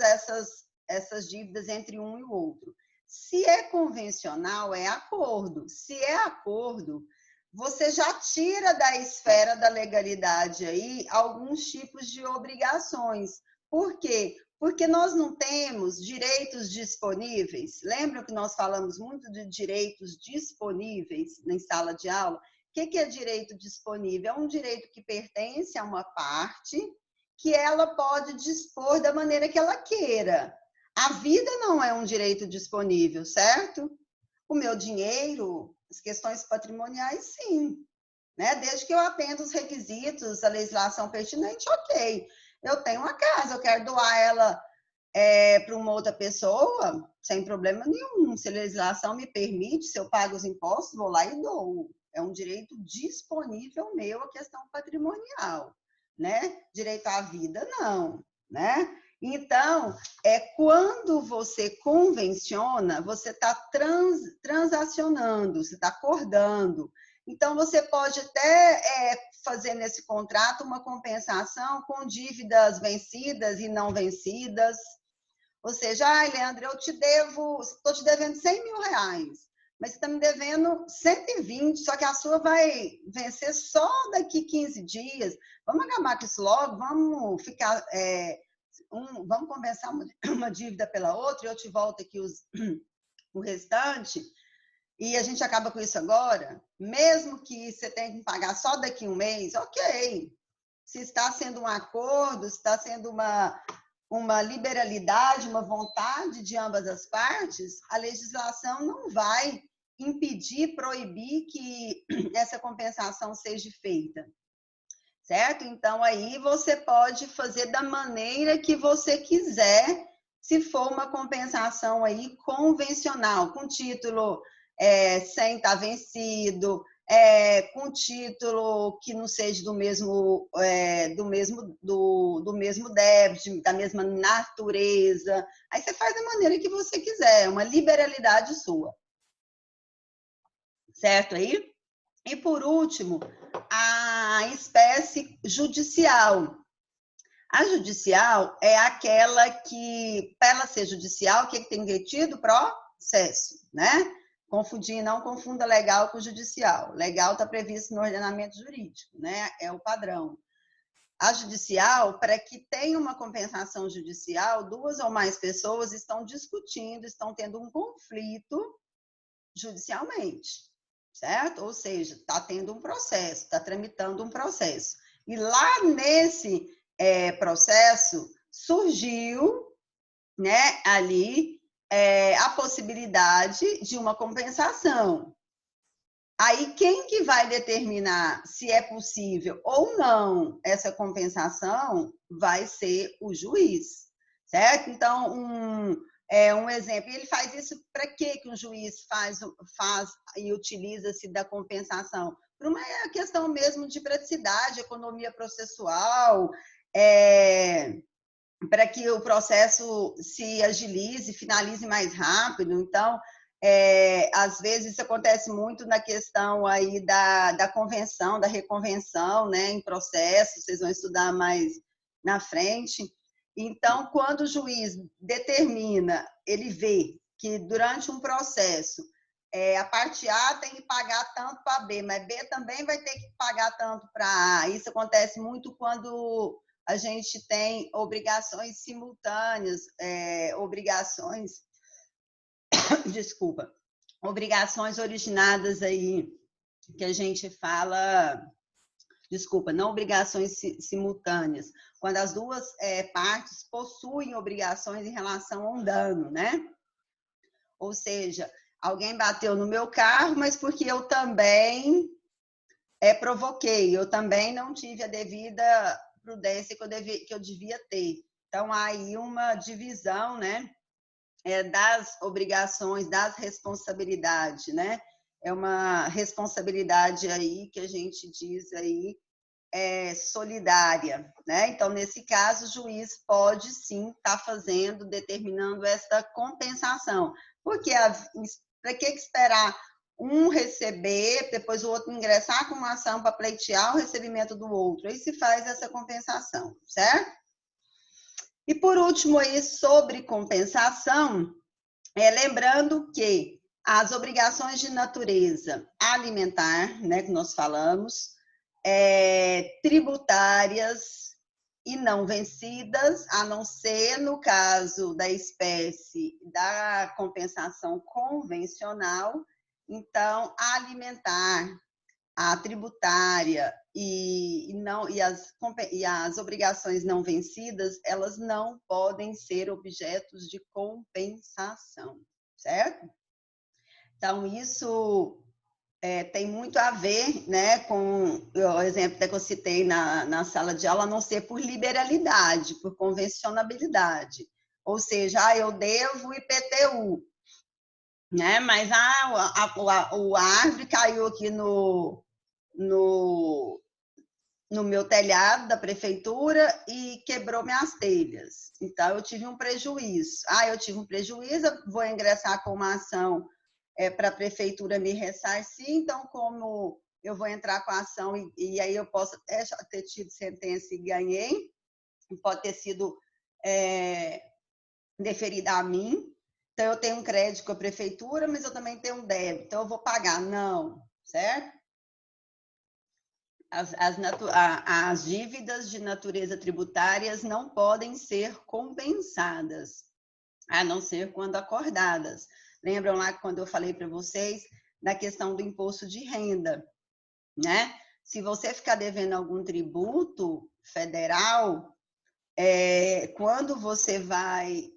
essas dívidas entre um e o outro. Se é convencional, é acordo. Se é acordo, você já tira da esfera da legalidade aí alguns tipos de obrigações. Por quê? Porque nós não temos direitos disponíveis. Lembram que nós falamos muito de direitos disponíveis em sala de aula? O que é direito disponível? É um direito que pertence a uma parte que ela pode dispor da maneira que ela queira. A vida não é um direito disponível, certo? O meu dinheiro, as questões patrimoniais, sim. Né? Desde que eu atenda os requisitos da legislação pertinente, ok. Eu tenho uma casa, eu quero doar ela para uma outra pessoa, sem problema nenhum. Se a legislação me permite, se eu pago os impostos, vou lá e dou. É um direito disponível meu, a questão patrimonial, né? Direito à vida, não, né? Então, quando você convenciona, você está transacionando, você está acordando. Então, você pode até fazer nesse contrato uma compensação com dívidas vencidas e não vencidas. Ou seja, Leandro, eu estou te devendo 100 mil reais, mas você está me devendo 120, só que a sua vai vencer só daqui 15 dias. Vamos acabar com isso logo, vamos ficar, vamos compensar uma dívida pela outra, e eu te volto aqui o restante, e a gente acaba com isso agora, mesmo que você tenha que pagar só daqui um mês, ok. Se está sendo um acordo, se está sendo uma liberalidade, uma vontade de ambas as partes, a legislação não vai impedir, proibir que essa compensação seja feita, certo? Então, aí você pode fazer da maneira que você quiser, se for uma compensação aí convencional, com título sem estar vencido, com título que não seja do mesmo débito, da mesma natureza. Aí você faz da maneira que você quiser, uma liberalidade sua. Certo aí? E por último, a espécie judicial. A judicial é aquela que, para ela ser judicial, o que tem que ter tido? Processo, né? Não confunda legal com judicial. Legal está previsto no ordenamento jurídico, né? É o padrão. A judicial, para que tenha uma compensação judicial, 2 ou mais pessoas estão discutindo, estão tendo um conflito judicialmente, certo? Ou seja, está tendo um processo, está tramitando um processo. E lá nesse processo surgiu, né, ali a possibilidade de uma compensação. Aí, quem que vai determinar se é possível ou não essa compensação vai ser o juiz, certo? Então, um exemplo, e ele faz isso para que um juiz faz e utiliza-se da compensação? Por uma questão mesmo de praticidade, economia processual, para que o processo se agilize, finalize mais rápido. Então, às vezes isso acontece muito na questão aí da convenção, da reconvenção, né, em processo, vocês vão estudar mais na frente. Então, quando o juiz determina, ele vê que durante um processo, a parte A tem que pagar tanto para B, mas B também vai ter que pagar tanto para A. Isso acontece muito quando a gente tem obrigações simultâneas, obrigações originadas aí, que a gente fala, não obrigações simultâneas, quando as duas partes possuem obrigações em relação a um dano, né? Ou seja, alguém bateu no meu carro, mas porque eu também provoquei, eu também não tive a devida prudência que eu devia ter. Então, há aí uma divisão, né, das obrigações, das responsabilidades, né? É uma responsabilidade aí que a gente diz aí solidária, né? Então, nesse caso, o juiz pode sim estar determinando essa compensação. Porque para que esperar um receber, depois o outro ingressar com uma ação para pleitear o recebimento do outro? Aí se faz essa compensação, certo? E por último aí, sobre compensação, lembrando que as obrigações de natureza alimentar, né, que nós falamos, tributárias e não vencidas, a não ser no caso da espécie da compensação convencional. Então, a alimentar, a tributária e as obrigações não vencidas, elas não podem ser objetos de compensação, certo? Então, isso tem muito a ver, né, com o exemplo que eu citei na sala de aula, a não ser por liberalidade, por convencionabilidade. Ou seja, eu devo IPTU, né? Mas a árvore caiu aqui no meu telhado da prefeitura e quebrou minhas telhas. Então, eu tive um prejuízo. Eu tive um prejuízo, vou ingressar com uma ação para a prefeitura me ressarcir. Então, como eu vou entrar com a ação e aí eu posso até já ter tido sentença e ganhei, pode ter sido deferida a mim, Então, eu tenho um crédito com a prefeitura, mas eu também tenho um débito, então eu vou pagar. Não, certo? As dívidas de natureza tributárias não podem ser compensadas, a não ser quando acordadas. Lembram lá quando eu falei para vocês da questão do imposto de renda, né? Se você ficar devendo algum tributo federal, quando você vai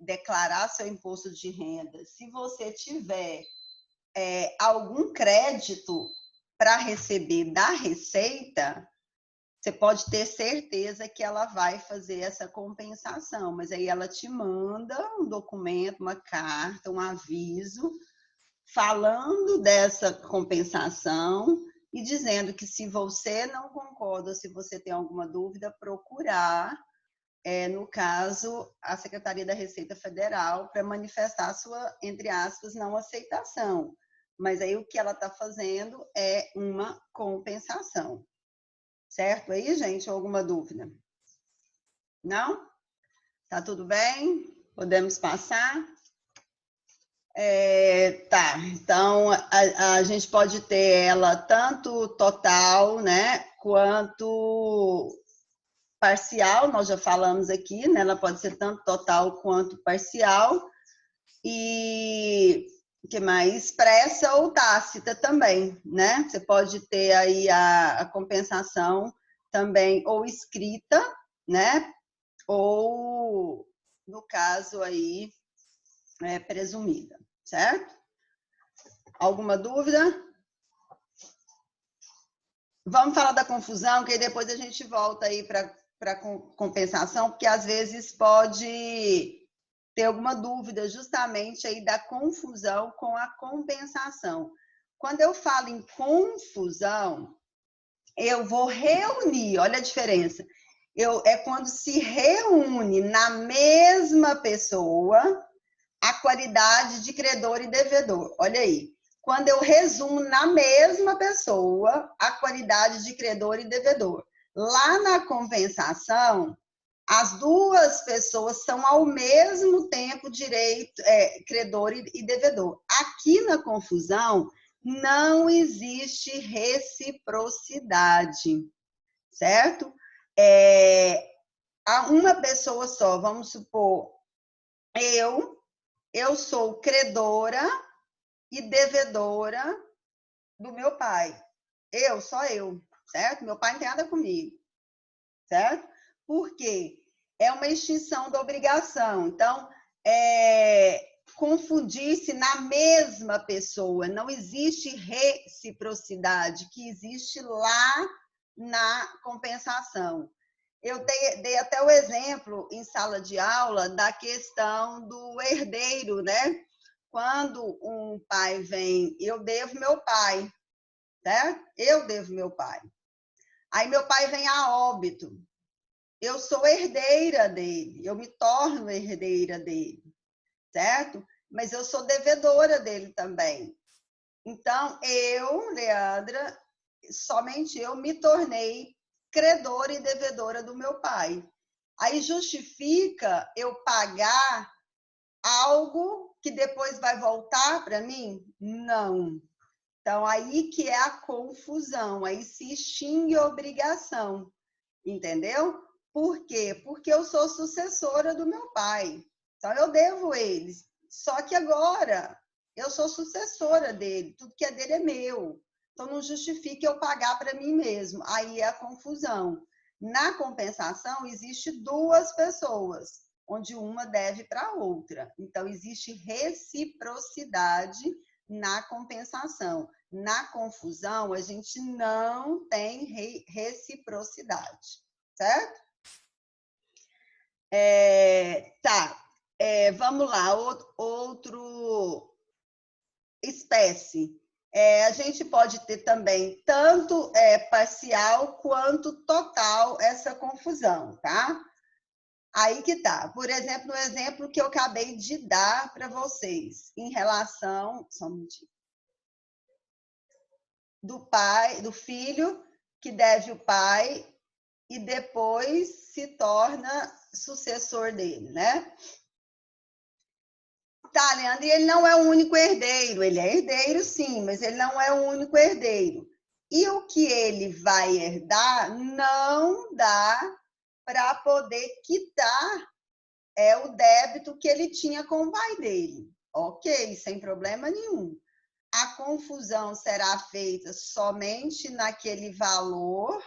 declarar seu imposto de renda, se você tiver algum crédito para receber da Receita, você pode ter certeza que ela vai fazer essa compensação, mas aí ela te manda um documento, uma carta, um aviso, falando dessa compensação e dizendo que se você não concorda, se você tem alguma dúvida, procurar, no caso, a Secretaria da Receita Federal para manifestar a sua, entre aspas, não aceitação. Mas aí o que ela está fazendo é uma compensação. Certo aí, gente? Alguma dúvida? Não? Tá tudo bem? Podemos passar? Tá, então a gente pode ter ela tanto total, né, quanto parcial, nós já falamos aqui, né, ela pode ser tanto total quanto parcial, e o que mais? Expressa ou tácita também, né? Você pode ter aí a compensação também ou escrita, né? Ou, no caso aí, presumida, certo? Alguma dúvida? Vamos falar da confusão, que aí depois a gente volta aí para compensação, porque às vezes pode ter alguma dúvida justamente aí da confusão com a compensação. Quando eu falo em confusão, eu vou reunir, olha a diferença. É quando se reúne na mesma pessoa a qualidade de credor e devedor. Olha aí. Quando eu resumo na mesma pessoa a qualidade de credor e devedor. Lá na compensação, as duas pessoas são ao mesmo tempo credor e devedor. Aqui na confusão, não existe reciprocidade, certo? Há uma pessoa só, vamos supor, eu sou credora e devedora do meu pai. Só eu, certo? Meu pai não tem nada comigo, certo? Por quê? É uma extinção da obrigação. Então, confundir-se na mesma pessoa. Não existe reciprocidade, que existe lá na compensação. Eu dei até o exemplo em sala de aula da questão do herdeiro, né? Quando um pai vem, eu devo meu pai, certo? Eu devo meu pai. Aí meu pai vem a óbito. Eu sou herdeira dele, eu me torno herdeira dele, certo? Mas eu sou devedora dele também. Então, Leandra, somente eu me tornei credora e devedora do meu pai. Aí justifica eu pagar algo que depois vai voltar para mim? Não. Então, aí que é a confusão, aí se extingue a obrigação, entendeu? Por quê? Porque eu sou sucessora do meu pai. Então, eu devo eles. Só que agora, eu sou sucessora dele. Tudo que é dele é meu. Então, não justifica eu pagar para mim mesmo. Aí é a confusão. Na compensação, existe duas pessoas, onde uma deve para a outra. Então, existe reciprocidade na compensação. Na confusão, a gente não tem reciprocidade, certo? Vamos lá, outro espécie. A gente pode ter também tanto parcial quanto total essa confusão, tá? Aí que tá. Por exemplo, no exemplo que eu acabei de dar para vocês, em relação, só um minutinho, do filho que deve o pai e depois se torna sucessor dele, né? Tá, Leandro, e ele não é o único herdeiro. Ele é herdeiro, sim, mas ele não é o único herdeiro. E o que ele vai herdar não dá para poder quitar o débito que ele tinha com o pai dele. Ok, sem problema nenhum. A confusão será feita somente naquele valor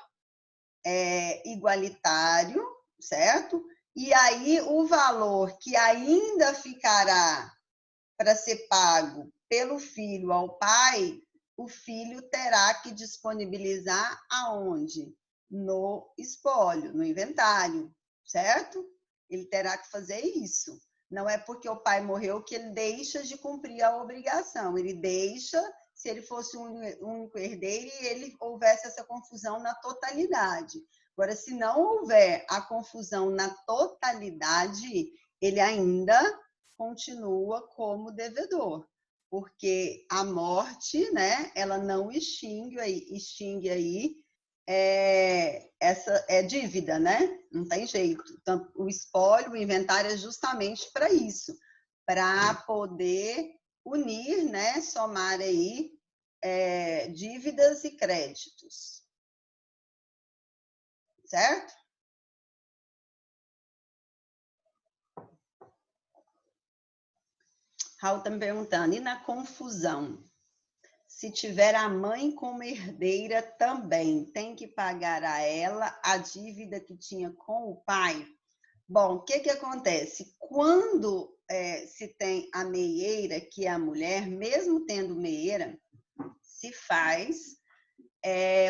igualitário, certo? E aí o valor que ainda ficará para ser pago pelo filho ao pai, o filho terá que disponibilizar aonde? No espólio, no inventário, certo? Ele terá que fazer isso. Não é porque o pai morreu que ele deixa de cumprir a obrigação. Ele deixa, se ele fosse um único herdeiro e ele houvesse essa confusão na totalidade. Agora, se não houver a confusão na totalidade, ele ainda continua como devedor, porque a morte, né, ela não extingue aí essa dívida, né? Não tem jeito. Então, o espólio, o inventário é justamente para isso, para poder unir, né, somar aí dívidas e créditos, certo? Raul está me perguntando, e na confusão? Se tiver a mãe como herdeira também, tem que pagar a ela a dívida que tinha com o pai? Bom, o que acontece? Quando se tem a meieira, que é a mulher, mesmo tendo meieira, se faz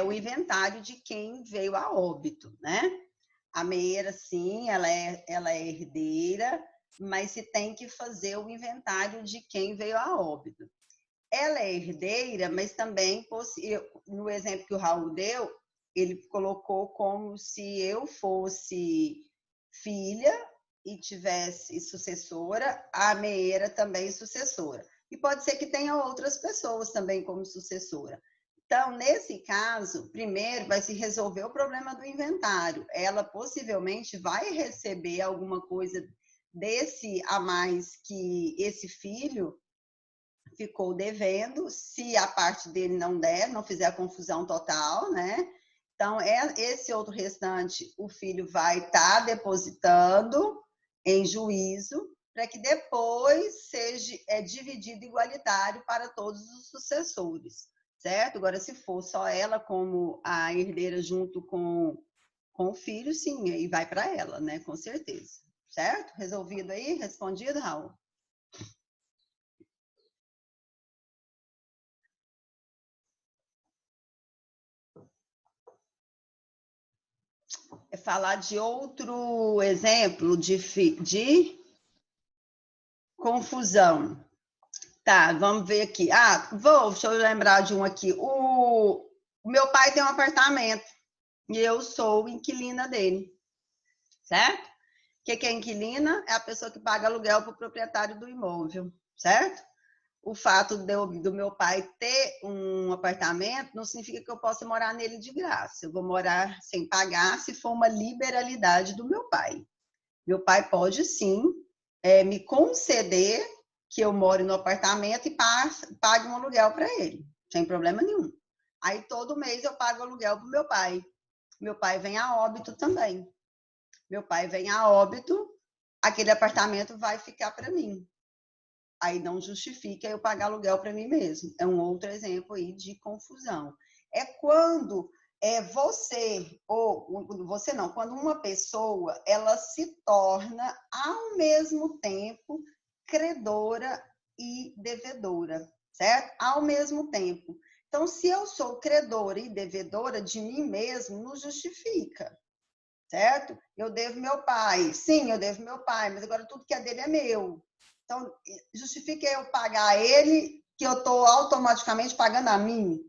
o inventário de quem veio a óbito, né? A meieira, sim, ela é herdeira, mas se tem que fazer o inventário de quem veio a óbito. Ela é herdeira, mas também, no exemplo que o Raul deu, ele colocou como se eu fosse filha e tivesse sucessora, a meieira também sucessora. E pode ser que tenha outras pessoas também como sucessora. Então, nesse caso, primeiro vai se resolver o problema do inventário. Ela possivelmente vai receber alguma coisa desse a mais que esse filho ficou devendo, se a parte dele não der, não fizer a confusão total, né? Então, esse outro restante, o filho vai estar depositando em juízo, para que depois seja dividido igualitário para todos os sucessores, certo? Agora, se for só ela como a herdeira junto com o filho, sim, aí vai para ela, né? Com certeza, certo? Resolvido aí? Respondido, Raul? É falar de outro exemplo de confusão. Tá, vamos ver aqui. Deixa eu lembrar de um aqui. O meu pai tem um apartamento e eu sou inquilina dele, certo? O que é inquilina? É a pessoa que paga aluguel para o proprietário do imóvel, certo? O fato do meu pai ter um apartamento não significa que eu possa morar nele de graça. Eu vou morar sem pagar se for uma liberalidade do meu pai. Meu pai pode, sim, me conceder que eu more no apartamento e pague um aluguel para ele, sem problema nenhum. Aí, todo mês, eu pago aluguel para o meu pai. Meu pai vem a óbito também. Meu pai vem a óbito, aquele apartamento vai ficar para mim. Aí não justifica eu pagar aluguel para mim mesmo. É um outro exemplo aí de confusão. É quando você, ou você não, quando uma pessoa, ela se torna ao mesmo tempo credora e devedora, certo? Ao mesmo tempo. Então, se eu sou credora e devedora de mim mesmo, não justifica, certo? Eu devo meu pai. Sim, eu devo meu pai, mas agora tudo que é dele é meu. Então, justifica eu pagar a ele que eu estou automaticamente pagando a mim.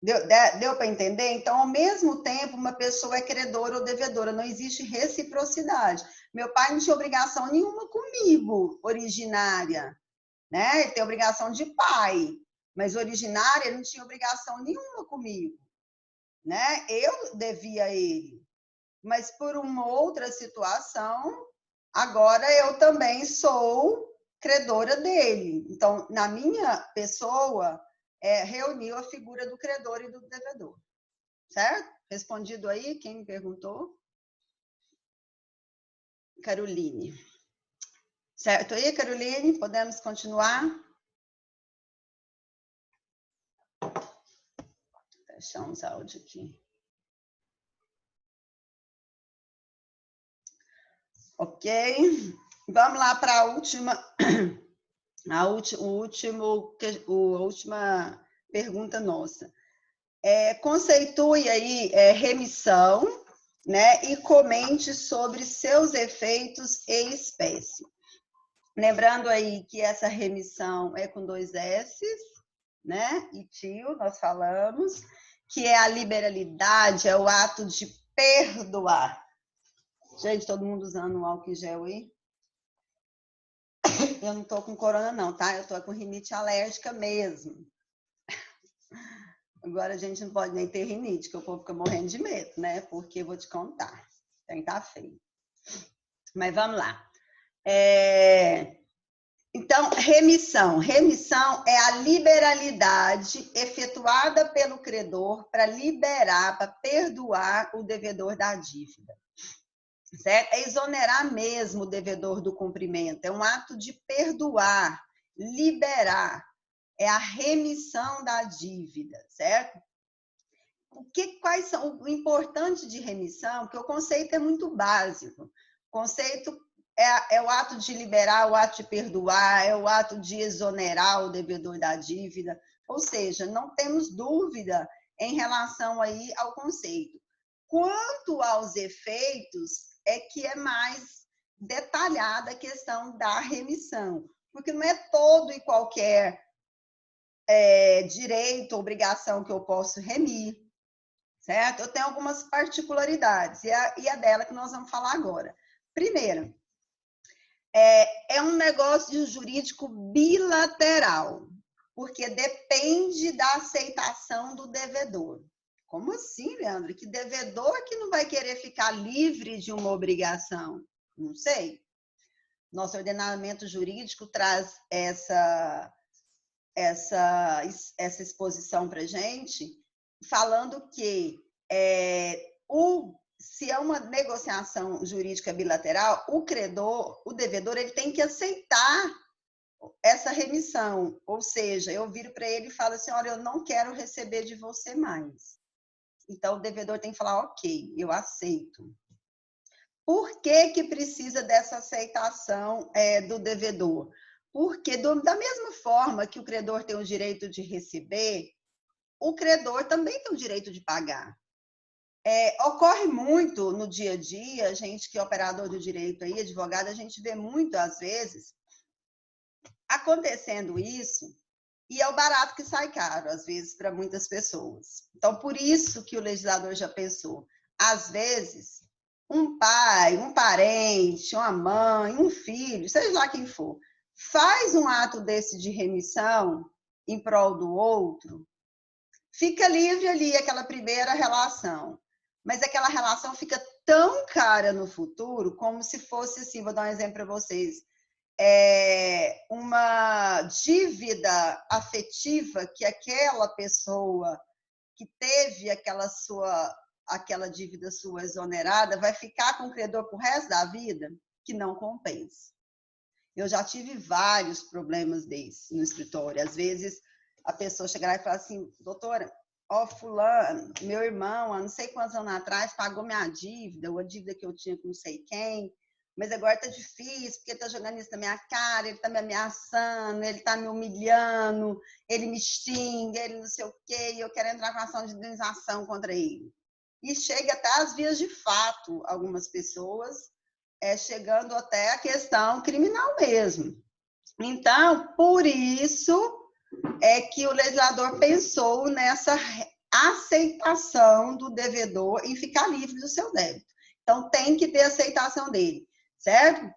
Deu para entender? Então, ao mesmo tempo, uma pessoa é credora ou devedora, não existe reciprocidade. Meu pai não tinha obrigação nenhuma comigo, originária, né? Ele tem obrigação de pai, mas originária ele não tinha obrigação nenhuma comigo, né? Eu devia a ele, mas por uma outra situação, agora eu também sou credora dele. Então, na minha pessoa, reuniu a figura do credor e do devedor. Certo? Respondido aí, quem me perguntou? Caroline. Certo aí, Caroline? Podemos continuar? Deixar uns áudios aqui. Ok? Vamos lá para a última pergunta nossa. Conceitue aí remissão, né? E comente sobre seus efeitos em espécie. Lembrando aí que essa remissão é com 2 S, né? E tio, nós falamos, que é a liberalidade, é o ato de perdoar. Gente, todo mundo usando o álcool em gel aí? Eu não tô com corona não, tá? Eu tô com rinite alérgica mesmo. Agora a gente não pode nem ter rinite, que o povo fica morrendo de medo, né? Porque eu vou te contar, tem que tá feio. Mas vamos lá. Então, remissão. Remissão é a liberalidade efetuada pelo credor para liberar, para perdoar o devedor da dívida. Certo? É exonerar mesmo o devedor do cumprimento. É um ato de perdoar, liberar. É a remissão da dívida, certo? Quais são o importante de remissão? Porque o conceito é muito básico. O conceito é o ato de liberar, o ato de perdoar, é o ato de exonerar o devedor da dívida. Ou seja, não temos dúvida em relação aí ao conceito. Quanto aos efeitos, é que é mais detalhada a questão da remissão, porque não é todo e qualquer direito, obrigação que eu posso remir, certo? Eu tenho algumas particularidades, e é dela que nós vamos falar agora. Primeiro, é um negócio jurídico bilateral, porque depende da aceitação do devedor. Como assim, Leandro? Que devedor que não vai querer ficar livre de uma obrigação? Não sei. Nosso ordenamento jurídico traz essa exposição para a gente, falando que se é uma negociação jurídica bilateral, o credor, o devedor, ele tem que aceitar essa remissão. Ou seja, eu viro para ele e falo assim, olha, eu não quero receber de você mais. Então, o devedor tem que falar, ok, eu aceito. Por que precisa dessa aceitação do devedor? Porque, da mesma forma que o credor tem o direito de receber, o credor também tem o direito de pagar. Ocorre muito no dia a dia, gente que é operador do direito aí, advogado, a gente vê muito, às vezes, acontecendo isso, e é o barato que sai caro, às vezes, para muitas pessoas. Então, por isso que o legislador já pensou, às vezes, um pai, um parente, uma mãe, um filho, seja lá quem for, faz um ato desse de remissão em prol do outro, fica livre ali aquela primeira relação. Mas aquela relação fica tão cara no futuro, como se fosse assim, vou dar um exemplo para vocês, uma dívida afetiva que aquela pessoa que teve aquela dívida sua exonerada vai ficar com o credor pro resto da vida, que não compensa. Eu já tive vários problemas desses no escritório. Às vezes a pessoa chega lá e fala assim, doutora, fulano, meu irmão, há não sei quantos anos atrás, pagou minha dívida, ou a dívida que eu tinha com não sei quem, mas agora tá difícil, porque ele tá jogando isso na minha cara, ele tá me ameaçando, ele tá me humilhando, ele me xinga, ele não sei o quê, e eu quero entrar com ação de indenização contra ele. E chega até às vias de fato, algumas pessoas, chegando até a questão criminal mesmo. Então, por isso é que o legislador pensou nessa aceitação do devedor em ficar livre do seu débito. Então, tem que ter aceitação dele, certo?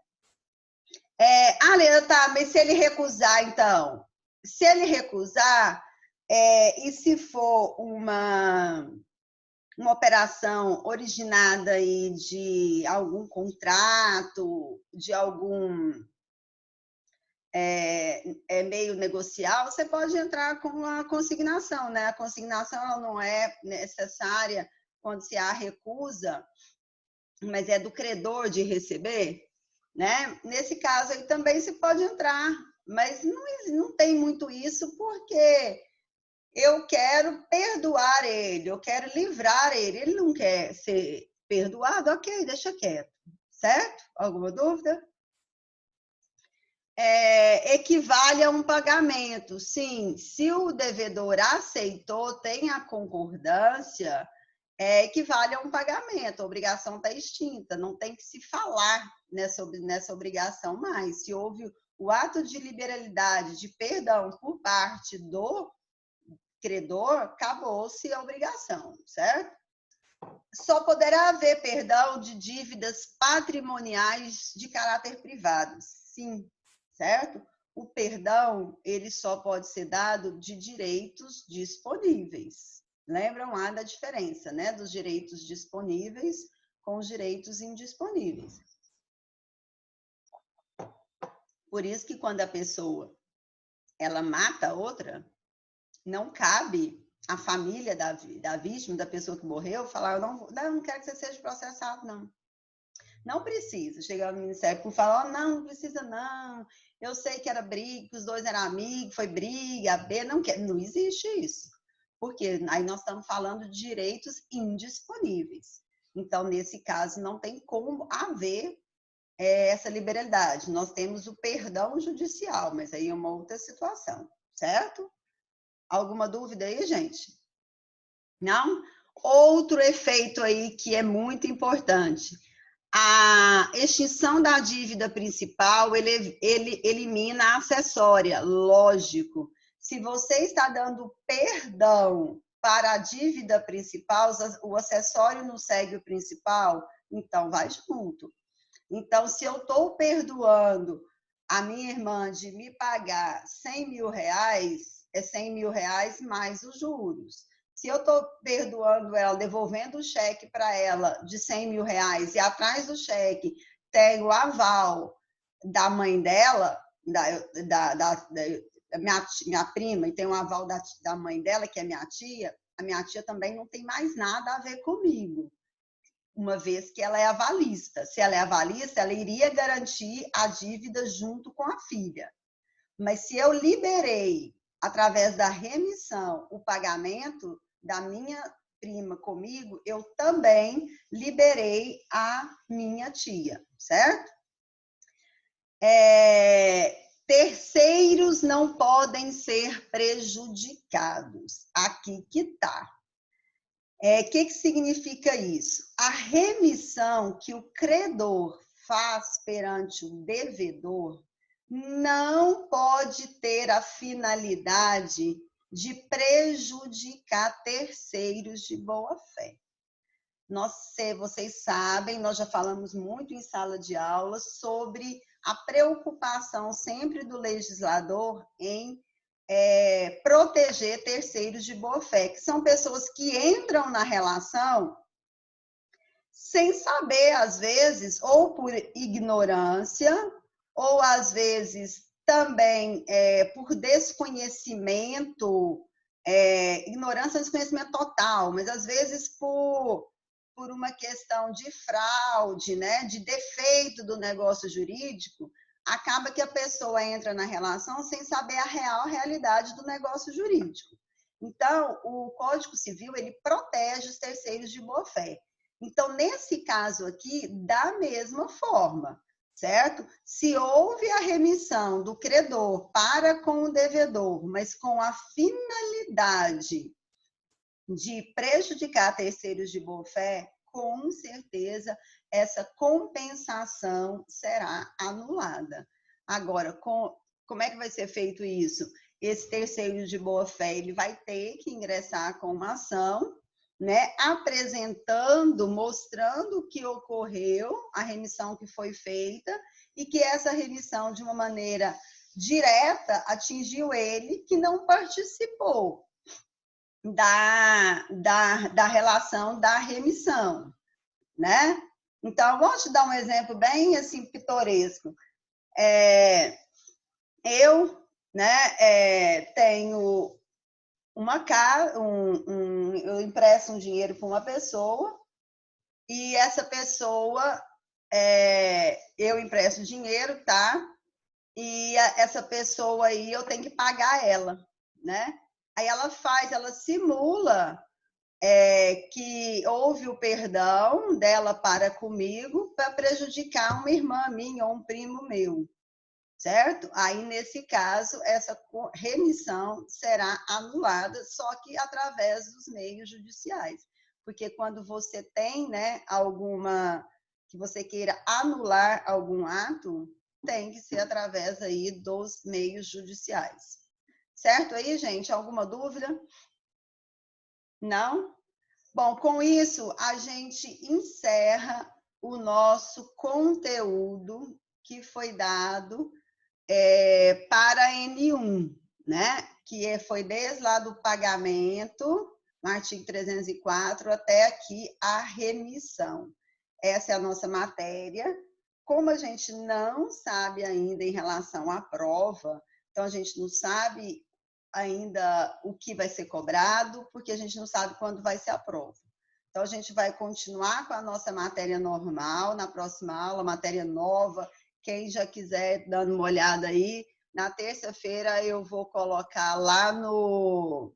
Leandro, tá, mas se ele recusar, então? Se ele recusar, e se for uma operação originada aí de algum contrato, de algum é meio negocial, você pode entrar com a consignação, né? A consignação ela não é necessária quando se há recusa, mas é do credor de receber, né? Nesse caso aí também se pode entrar, mas não tem muito isso, porque eu quero perdoar ele, eu quero livrar ele. Ele não quer ser perdoado, ok, deixa quieto, certo? Alguma dúvida? Equivale a um pagamento. Sim, se o devedor aceitou, tem a concordância, equivale a um pagamento. A obrigação está extinta, não tem que se falar nessa obrigação mais. Se houve o ato de liberalidade, de perdão por parte do credor, acabou-se a obrigação, certo? Só poderá haver perdão de dívidas patrimoniais de caráter privado. Sim, certo? O perdão, ele só pode ser dado de direitos disponíveis. Lembram lá da diferença, né? Dos direitos disponíveis com os direitos indisponíveis. Por isso que quando a pessoa ela mata a outra, não cabe a família da vítima, da pessoa que morreu, falar, eu não quero que você seja processado, não. Não precisa chegar no Ministério Público e falar, não precisa não, eu sei que era briga, que os dois eram amigos, foi briga, não existe isso. Porque aí nós estamos falando de direitos indisponíveis. Então, nesse caso, não tem como haver essa liberalidade. Nós temos o perdão judicial, mas aí é uma outra situação, certo? Alguma dúvida aí, gente? Não? Outro efeito aí que é muito importante. A extinção da dívida principal, ele elimina a acessória, lógico. Se você está dando perdão para a dívida principal, o acessório não segue o principal, então vai junto. Então, se eu estou perdoando a minha irmã de me pagar 100 mil reais, é 100 mil reais mais os juros. Se eu estou perdoando ela, devolvendo o cheque para ela de 100 mil reais e atrás do cheque tem o aval da mãe dela, da minha prima, e tem o aval da mãe dela, que é minha tia, a minha tia também não tem mais nada a ver comigo, uma vez que ela é avalista. Se ela é avalista, ela iria garantir a dívida junto com a filha. Mas se eu liberei, através da remissão, o pagamento da minha prima comigo, eu também liberei a minha tia, certo? Terceiros não podem ser prejudicados. Aqui que está. Que significa isso? A remissão que o credor faz perante o devedor não pode ter a finalidade de prejudicar terceiros de boa-fé. Vocês sabem, nós já falamos muito em sala de aula sobre a preocupação sempre do legislador em proteger terceiros de boa-fé, que são pessoas que entram na relação sem saber, às vezes, ou por ignorância, ou às vezes também por desconhecimento, ignorância, desconhecimento total, mas às vezes por uma questão de fraude, né, de defeito do negócio jurídico, acaba que a pessoa entra na relação sem saber a realidade do negócio jurídico. Então, o Código Civil, ele protege os terceiros de boa-fé. Então, nesse caso aqui, da mesma forma, certo? Se houve a remissão do credor para com o devedor, mas com a finalidade de prejudicar terceiros de boa-fé, com certeza essa compensação será anulada. Agora, como é que vai ser feito isso? Esse terceiro de boa-fé, ele vai ter que ingressar com uma ação, né, apresentando, mostrando o que ocorreu, a remissão que foi feita, e que essa remissão, de uma maneira direta, atingiu ele, que não participou da relação da remissão, né? Então, vou te dar um exemplo bem assim pitoresco. eu, né, tenho uma casa, eu empresto um dinheiro para uma pessoa e essa pessoa, eu empresto dinheiro, tá? E essa pessoa aí eu tenho que pagar ela, né? Aí ela simula que houve o perdão dela para comigo para prejudicar uma irmã minha ou um primo meu, certo? Aí, nesse caso, essa remissão será anulada, só que através dos meios judiciais. Porque quando você tem, né, que você queira anular algum ato, tem que ser através aí dos meios judiciais. Certo aí, gente? Alguma dúvida? Não? Bom, com isso, a gente encerra o nosso conteúdo que foi dado para a N1, né? Que foi desde lá do pagamento, no artigo 304, até aqui a remissão. Essa é a nossa matéria. Como a gente não sabe ainda em relação à prova, então a gente não sabe ainda o que vai ser cobrado, porque a gente não sabe quando vai ser a prova. Então, a gente vai continuar com a nossa matéria normal, na próxima aula, matéria nova. Quem já quiser dando uma olhada aí, na terça-feira eu vou colocar lá no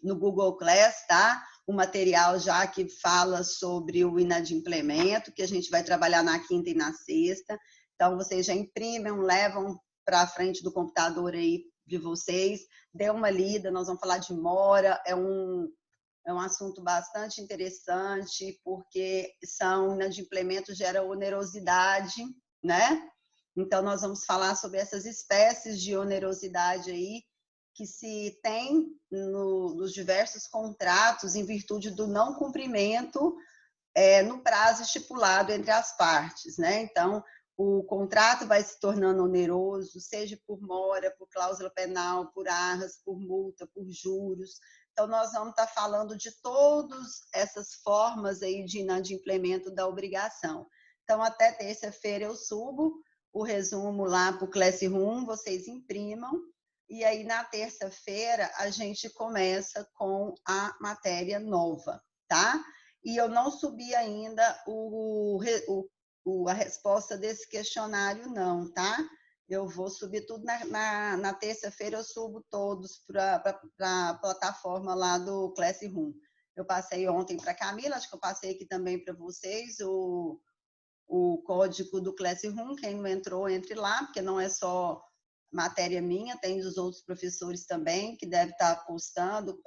Google Class, tá? O material já que fala sobre o inadimplemento, que a gente vai trabalhar na quinta e na sexta. Então, vocês já imprimem, levam para a frente do computador aí de vocês, dê uma lida, nós vamos falar de mora, é um assunto bastante interessante, porque inadimplementos gera onerosidade, né? Então, nós vamos falar sobre essas espécies de onerosidade aí, que se tem nos diversos contratos em virtude do não cumprimento no prazo estipulado entre as partes, né? Então, o contrato vai se tornando oneroso, seja por mora, por cláusula penal, por arras, por multa, por juros. Então, nós vamos estar falando de todas essas formas aí de inadimplemento da obrigação. Então, até terça-feira eu subo o resumo lá para o Classroom, vocês imprimam, e aí na terça-feira a gente começa com a matéria nova, tá? E eu não subi ainda a resposta desse questionário, não, tá? Eu vou subir tudo na terça-feira, eu subo todos para a plataforma lá do Classroom. Eu passei ontem para a Camila, acho que eu passei aqui também para vocês o código do Classroom. Quem não entrou, entre lá, porque não é só matéria minha, tem dos outros professores também, que deve estar postando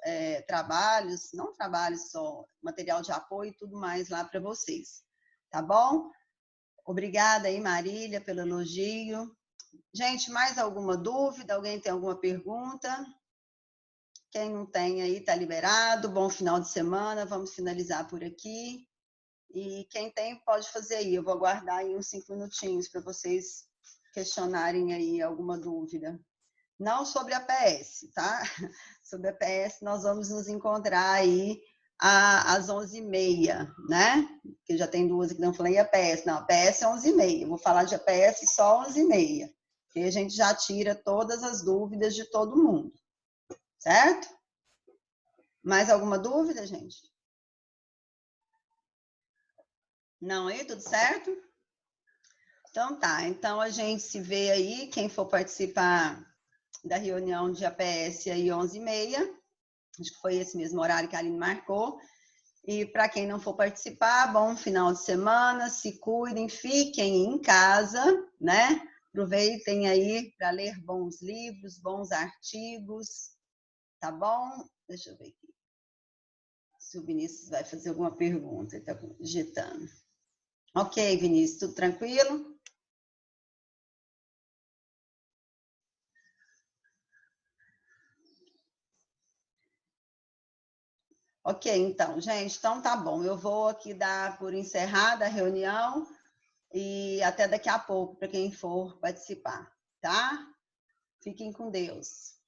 trabalhos, não trabalhos só, material de apoio e tudo mais lá para vocês. Tá bom? Obrigada aí, Marília, pelo elogio. Gente, mais alguma dúvida? Alguém tem alguma pergunta? Quem não tem aí, está liberado. Bom final de semana. Vamos finalizar por aqui. E quem tem, pode fazer aí. Eu vou aguardar aí uns 5 minutinhos para vocês questionarem aí alguma dúvida. Não sobre a PS, tá? Sobre a PS, nós vamos nos encontrar aí às 11h30, né? Porque já tem duas que não falei a PS. Não, a PS é 11h30. Eu vou falar de APS só 11h30. Porque a gente já tira todas as dúvidas de todo mundo. Certo? Mais alguma dúvida, gente? Não aí? Tudo certo? Então tá. Então a gente se vê aí. Quem for participar da reunião de APS aí 11h30. Acho que foi esse mesmo horário que a Aline marcou. E para quem não for participar, bom final de semana, se cuidem, fiquem em casa, né? Aproveitem aí para ler bons livros, bons artigos, tá bom? Deixa eu ver aqui. Se o Vinícius vai fazer alguma pergunta, ele está digitando. Ok, Vinícius, tudo tranquilo? Ok, então, gente, então tá bom. Eu vou aqui dar por encerrada a reunião e até daqui a pouco para quem for participar, tá? Fiquem com Deus.